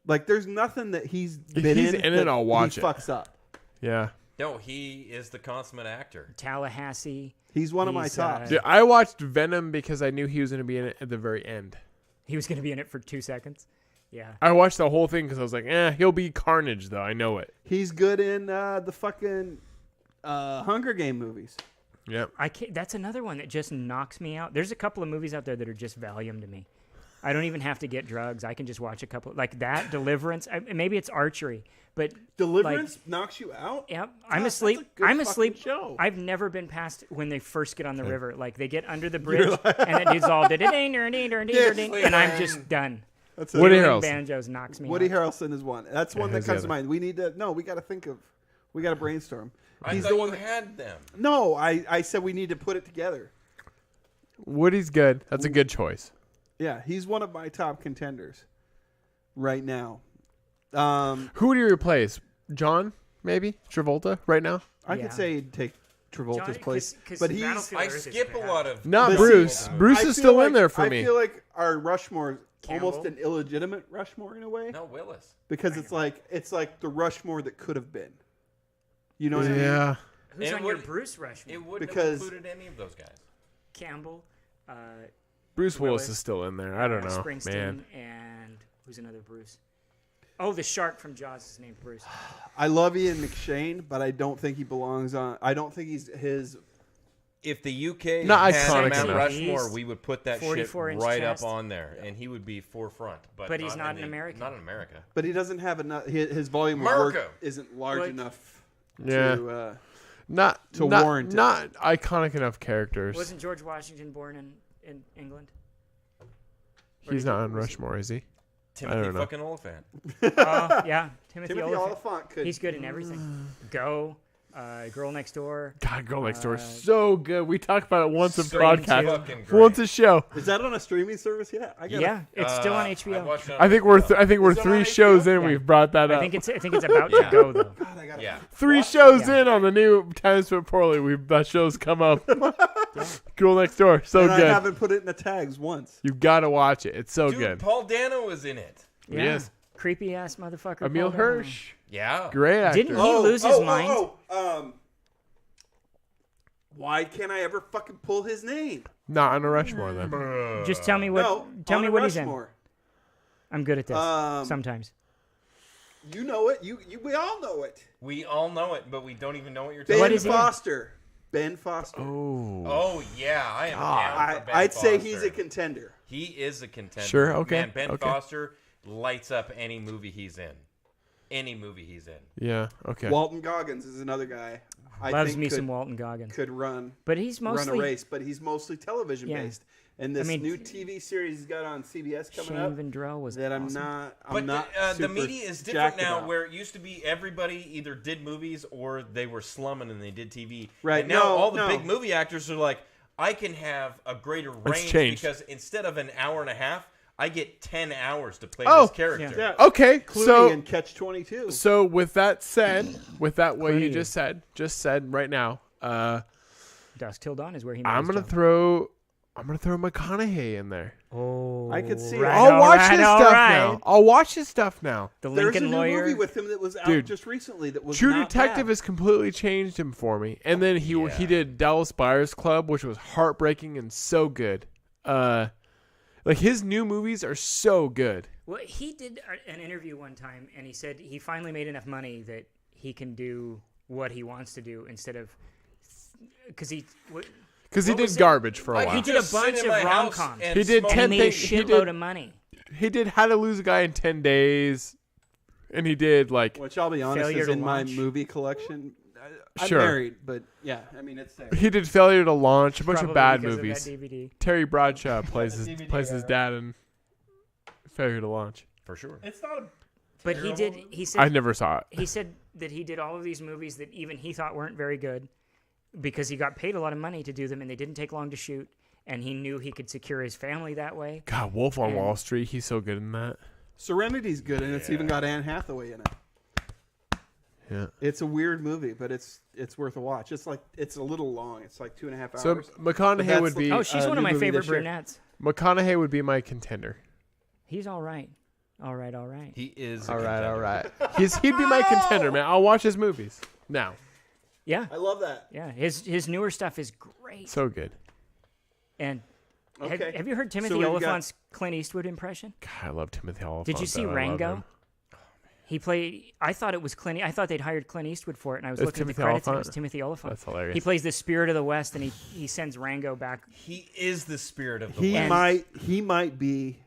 Like, there's nothing that he's been he's in in it, that I'll watch he it. fucks up. Yeah, No, he is the consummate actor. Tallahassee. He's one of my He's, tops. Dude, I watched Venom because I knew he was going to be in it at the very end. He was going to be in it for 2 seconds. Yeah. I watched the whole thing because I was like, he'll be Carnage though. I know it. He's good in the fucking Hunger Game movies. Yep. That's another one that just knocks me out. There's a couple of movies out there that are just Valium to me. I don't even have to get drugs. I can just watch a couple like that. Deliverance. Maybe it's Archery, but Deliverance knocks you out. Yep. God, I'm that's asleep. a good I'm fucking asleep. show. I've never been past when they first get on the river. Like they get under the bridge and it dude's all and I'm just done. That's Woody it. Harrelson. Banjos knocks me Woody out. Harrelson is one. That's one that who's the comes to other? mind. We need to. No, we got to think of. We got to brainstorm. I He's thought the you one. That, had them. no, I said we need to put it together. Woody's good. That's a good choice. Yeah, he's one of my top contenders right now. Who do you replace? John? Maybe Travolta right now? I Yeah. could say he'd take Travolta's John- place, 'cause but he's. Battlefield I Earth is skip a bad. lot of. Not But Bruce. see, Bruce I is feel still like, in there for I me. feel like our Rushmore is Campbell? almost an illegitimate Rushmore in a way No, Willis. because it's like the Rushmore that could have been. You know what I mean? Yeah. Who's And on your would- Bruce Rushmore? It wouldn't Because- have included any of those guys. Campbell, Bruce Willis Willis, is still in there. I don't know, Springsteen, man. and who's another Bruce? Oh, the shark from Jaws is named Bruce. I love Ian McShane, but I don't think he belongs on. I don't think he's his. If the UK Not had iconic Mount enough. Rushmore, He's we would put that shit 44-inch right chest. up on there, and he would be forefront. But he's not in an American. Not in America. But he doesn't have enough. His volume of America. work isn't large Like- enough Yeah. to. Not To not, warrant it. not iconic enough characters. Wasn't George Washington born in England? He's not on Rushmore, is he? Timothy don't know. fucking Oliphant. Oh, yeah. Timothy Timothy Olyphant. Olyphant could. He's good in everything. Go, Girl Next Door. God, Girl Next Door is so good. We talked about it once in So podcast. fucking great. Once a show. Is that on a streaming service yet? I gotta, Yeah, it's still on I HBO. watched it on I think we're HBO. we're Is it on 3 HBO? shows in. Yeah. We've brought that I up. think it's about Yeah. to go though. God, I gotta. Yeah. 3 shows Yeah. in on the new Time Spent Poorly. That show's come up. Girl Next Door, so And I good. haven't put it in the tags once. You gotta watch it. It's so Dude, good. Paul Dano was in it. Yeah. Yes. Creepy ass motherfucker. Emil Paul Dano. Hirsch, Yeah. great actor. Didn't he lose his mind? Why can't I ever fucking pull his name? Not on a Rushmore then. Just tell me what. No, tell on me a what he's in. Rushmore. I'm good at this. Um, Sometimes. You know it. We all know it. We all know it, but we don't even know what you're talking about. Ben Foster. Ben Foster. Oh yeah, I am down for Ben I'd Foster. say he's a contender. He is a contender. Sure, okay. Man, Ben Foster lights up any movie he's in. Any movie he's in. Yeah, okay. Walton Goggins is another guy. Loves me some Walton Goggins. Could run, but he's mostly run a race, but he's mostly television based. And this new TV series he's got on CBS coming Shane up. Vendrell was that awesome. I'm not. The media is different now, about. where it used to be everybody either did movies or they were slumming and they did TV. Right. And now all the big movie actors are like, I can have a greater range because instead of an hour and a half, I get 10 hours to play this character. Yeah. Okay, Clooney so and Catch-22. So with that said, what you just said right now, Dusk Till Dawn is where he. I'm gonna throw McConaughey in there. Oh, I could see. Right, I'll watch his stuff now. I'll watch his stuff now. The There's Lincoln a new Lawyer movie with him that was out just recently. That was True not Detective bad. has completely changed him for me. And then he did Dallas Buyers Club, which was heartbreaking and so good. Like his new movies are so good. Well, he did an interview one time, and he said he finally made enough money that he can do what he wants to do instead of because he did garbage for a while. He did a bunch of rom-coms. He did 10 made a things. shitload of money. He did How to Lose a Guy in 10 Days, and he did which I'll be honest is in my movie collection. I'm married, but yeah, I mean it's there. He did Failure to Launch, a bunch of bad because movies. of that DVD. Terry Bradshaw plays his dad in Failure to Launch. For sure. It's not a. But he said I never saw it. He said that he did all of these movies that even he thought weren't very good because he got paid a lot of money to do them and they didn't take long to shoot and he knew he could secure his family that way. God, Wolf on Wall Street, he's so good in that. Serenity's good, and it's even got Anne Hathaway in it. Yeah, it's a weird movie, but it's worth a watch. It's a little long. It's like 2.5 hours. So McConaughey would be. Oh, she's one of my favorite brunettes. McConaughey would be my contender. He's all right. All right. He is. All right. He'd be my contender, man. I'll watch his movies now. Yeah, I love that. Yeah, his newer stuff is great. So good. And have you heard Timothy Oliphant's Clint Eastwood impression? God, I love Timothy Oliphant. Did you see Rango? He played. I thought it was Clint. I thought they'd hired Clint Eastwood for it, and I was looking at the credits. And it was Timothy Oliphant. That's hilarious. He plays the spirit of the West, and he sends Rango back. He is the spirit of the West. He might be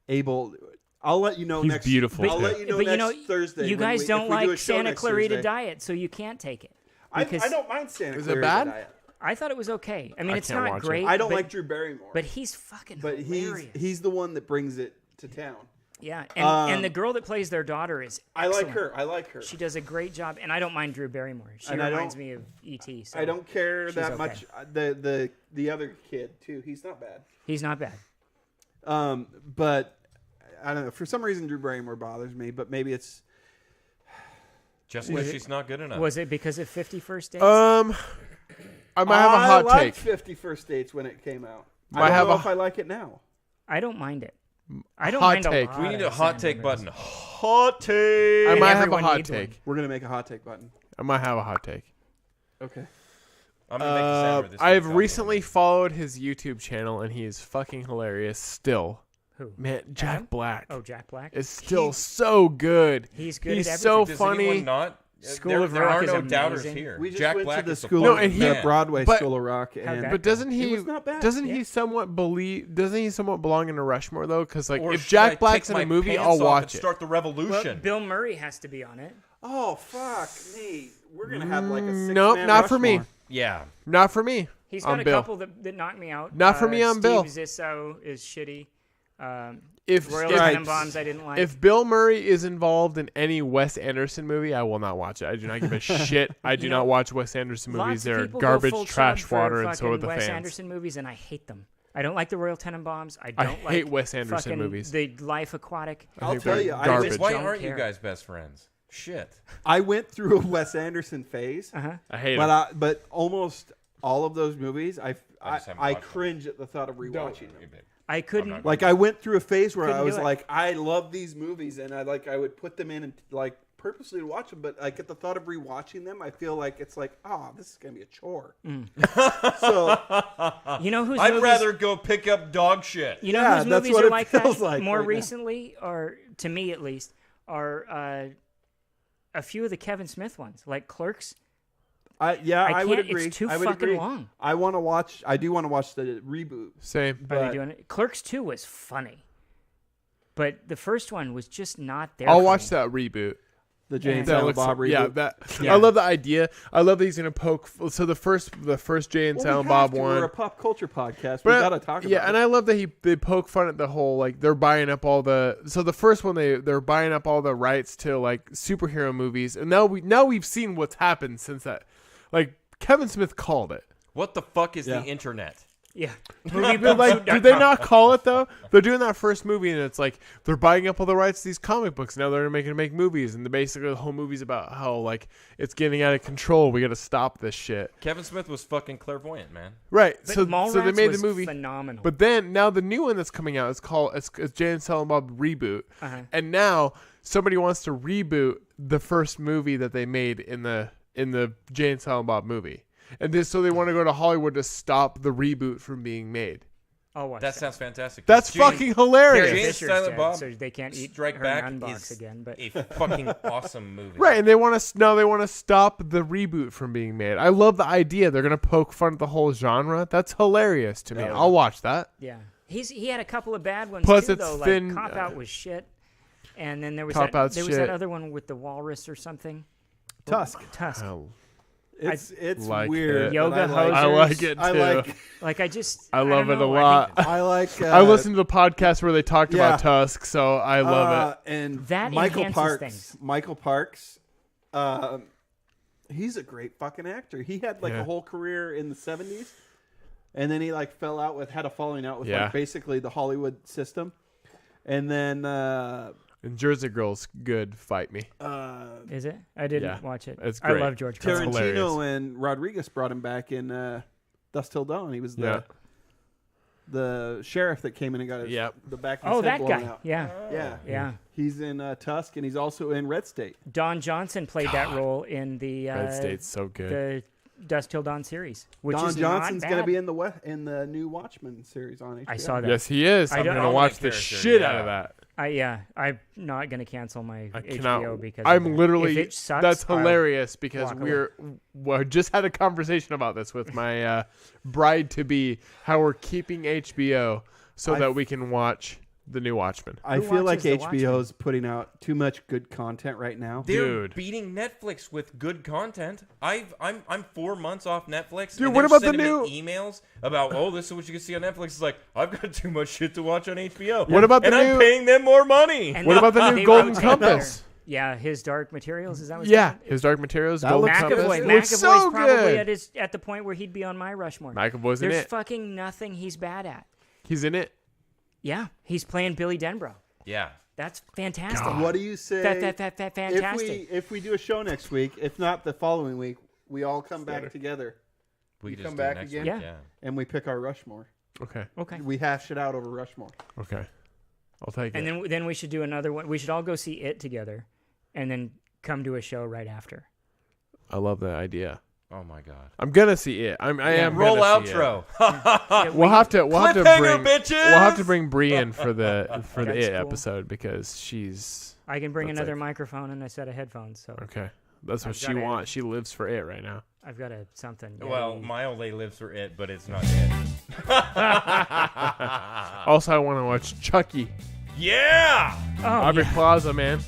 able. I'll let you know. He's beautiful. I'll let you know next Thursday. You guys don't like Santa Clarita Diet, so you can't take it. I don't mind Santa Clarita Is it bad? Diet. I thought it was okay. I mean, it's not watch great. it. I don't like Drew Barrymore, but he's fucking hilarious. He's the one that brings it to town. Yeah, and the girl that plays their daughter is excellent. I like her. She does a great job, and I don't mind Drew Barrymore. She reminds me of E.T. So I don't care that okay. much. The other kid too. He's not bad. He's not bad. But I don't know. For some reason, Drew Barrymore bothers me. But maybe it's just because she's not good enough. Was it because of 50 First Dates? I might have a hot I take. liked 50 First Dates when it came out. I don't know if I like it now. I don't mind it. I don't hot mind take. a lot. We need a hot take button. Hot take. I might have a Everyone hot needs one. take. We're gonna make a hot take button. I might have a hot take. Okay. I'm gonna make the sound. I have recently followed his YouTube channel, and he is fucking hilarious still. Who? Man, Jack Black. Oh, Jack Black is still so good. He's good. He's at so everything. funny. Not? School of there Rock are is no amazing. doubters here. We just Jack went Black to the is school. No, and he- Broadway but- School of Rock, and But doesn't he? was not bad. Doesn't he somewhat believe? Doesn't he somewhat belong in a Rushmore though? Because like, Or if should Jack I Black's take in a my movie, pants I'll off watch and it. Start the revolution. Well, Bill Murray has to be on it. Oh fuck me! We're gonna have like a 6-man Nope, not for me. Rushmore. Yeah. Not for me. He's got on a Bill. couple that knocked me out. Not for me on Steve Bill. Zissou is shitty. If Royal if- Tenenbaums I didn't like. If Bill Murray is involved in any Wes Anderson movie, I will not watch it. I do not give a shit. I do not watch Wes Anderson movies. Lots of They're people go garbage, full trash chub for water, and so are fucking the Wes fans. Anderson movies, and I hate them. I don't like the Royal Tenenbaums. I I don't hate like Wes Anderson fucking movies. The Life Aquatic. I I'll think tell they're you, I garbage. just- Why don't aren't you care. guys best friends? Shit. I went through a Wes Anderson phase, I hate but it. but almost all of those movies, I just haven't watched them. cringe at the thought of rewatching them. I couldn't. Like I went through a phase where I Couldn't do was it. like, I love these movies, and I would put them in and like purposely to watch them, but like at the thought of rewatching them, I feel like it's like, this is gonna be a chore. So You know whose I'd movies, rather go pick up dog shit. You know Yeah, whose that's movies what are it like feels that like more right now. recently, or to me at least, are a few of the Kevin Smith ones, like Clerks. I would agree. It's too I would fucking agree. long. I do want to watch the reboot. Same. Are you doing it? Clerks 2 was funny, but the first one was just not there. I'll for watch me. that reboot. The Jay and That Silent looks- Bob reboot. I love the idea. I love that he's gonna poke. So the first Jay and Silent Bob one. We're a pop culture podcast. We gotta talk about it. Yeah, and I love that they poke fun at the whole like they're buying up all the. So the first one they're buying up all the rights to like superhero movies, and now we've seen what's happened since that. Like Kevin Smith called it. What the fuck is the internet? Yeah. But like, did they not call it though? They're doing that first movie, and it's like they're buying up all the rights to these comic books. Now they're making make movies, and basically the whole movie's about how like it's getting out of control. We got to stop this shit. Kevin Smith was fucking clairvoyant, man. Right. But So Mallrats they made was the movie phenomenal. But then now the new one that's coming out is called it's Jay and Silent Bob reboot, and now somebody wants to reboot the first movie that they made in the Jay and Silent Bob movie. And so they want to go to Hollywood to stop the reboot from being made. I'll watch That sounds fantastic. That's fucking hilarious. Jay and Fisher's Silent dead, Bob so they can't eat Strike her Back unbox is again. But a fucking awesome movie. Right, and they want to stop the reboot from being made. I love the idea. They're gonna poke fun at the whole genre. That's hilarious to me. I'll watch that. yeah, he had a couple of bad ones Plus too, it's though. thin, Like Cop Out was shit, and then there was Cop Out's that shit. other one with the walrus or something. Tusk. Oh, It's like weird. it. but Yoga I hosers. like it too. I like. Like I just I love don't it a know, lot. I like. I listened to the podcast where they talked yeah. about Tusk, so I love it. And That Michael enhances Parks. things. Michael Parks. He's a great fucking actor. He had like a whole career in the 70s, and then he like had a falling out with like basically the Hollywood system, and then. And Jersey Girl's good. Fight me. Is it? I didn't watch it. It's I great. love George Clooney. That's hilarious. Tarantino and Rodriguez brought him back in Dusk Till Dawn. He was the sheriff that came in and got the back of his Oh, head that blown guy. out. Yeah. Yeah. He's in Tusk, and he's also in Red State. Don Johnson played that role in the Red State's so good. the Dusk Till Dawn series, which Don is Johnson's not going to bad. be in the new Watchmen series on HBO. I saw that. Yes, he is. I I'm don't- gonna I'm watch that the character, shit out of that. I'm not gonna cancel my I HBO cannot. because I'm of that. literally. If it sucks, That's I'll hilarious because walk away. we just had a conversation about this with my bride to be. How we're keeping HBO so that we can watch the new Watchmen. I Who feel like watches The HBO's putting out too much good content right now. They're Dude. beating Netflix with good content. I'm 4 months off Netflix. Dude, and what they're about the sending new- me emails about this is what you can see on Netflix? It's like I've got too much shit to watch on HBO. What about the and new- I'm paying them more money. And What they- about the new they Golden rotate Compass? their- Yeah, his Dark Materials. Is that what? Yeah, his Dark Materials. Golden looks Compass. good. Looks McAvoy's so probably good. at the point where he'd be on my Rushmore. McAvoy's in There's it. fucking nothing he's bad at. He's in it. Yeah, he's playing Billy Denbrough. Yeah. That's fantastic. What do you say? Fantastic. If we do a show next week, if not the following week, we all come back together We You could come just do it back next again? week, Yeah. and we pick our Rushmore. Okay. Okay. We hash it out over Rushmore. Okay. I'll take And it. then we should do another one. We should all go see it together, and then come to a show right after. I love that idea. Oh my god. I'm gonna see it. I am. Roll gonna see it. outro. We'll have to Cliffhanger, bring bitches! We'll have to bring Bree in for the That's it cool. episode because she's I can bring That's another like- microphone and a set of headphones. So okay. That's what I've she gotta- wants. She lives for it right now. I've got a something. Well, Yeti. my old lady lives for it, but it's not it. Also, I want to watch Chucky. Yeah! Oh, Aubrey yeah. Plaza, man.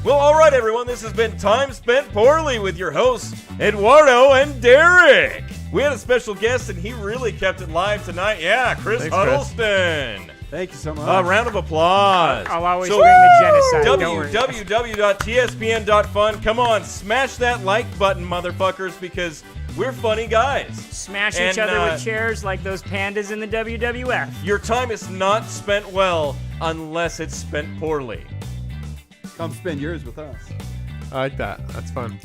Well, all right, everyone. This has been Time Spent Poorly with your hosts, Edwardo and Derek. We had a special guest, and he really kept it live tonight. Yeah, Chris Thanks, Chris. Huddleston. Thank you so much. A round of applause. I'll always So- bring the genocide. Don't worry. www.tspn.fun. Come on, smash that like button, motherfuckers, because we're funny guys. Smash And, each other with chairs like those pandas in the WWF. Your time is not spent well unless it's spent poorly. Come spend yours with us. I like that. That's fun.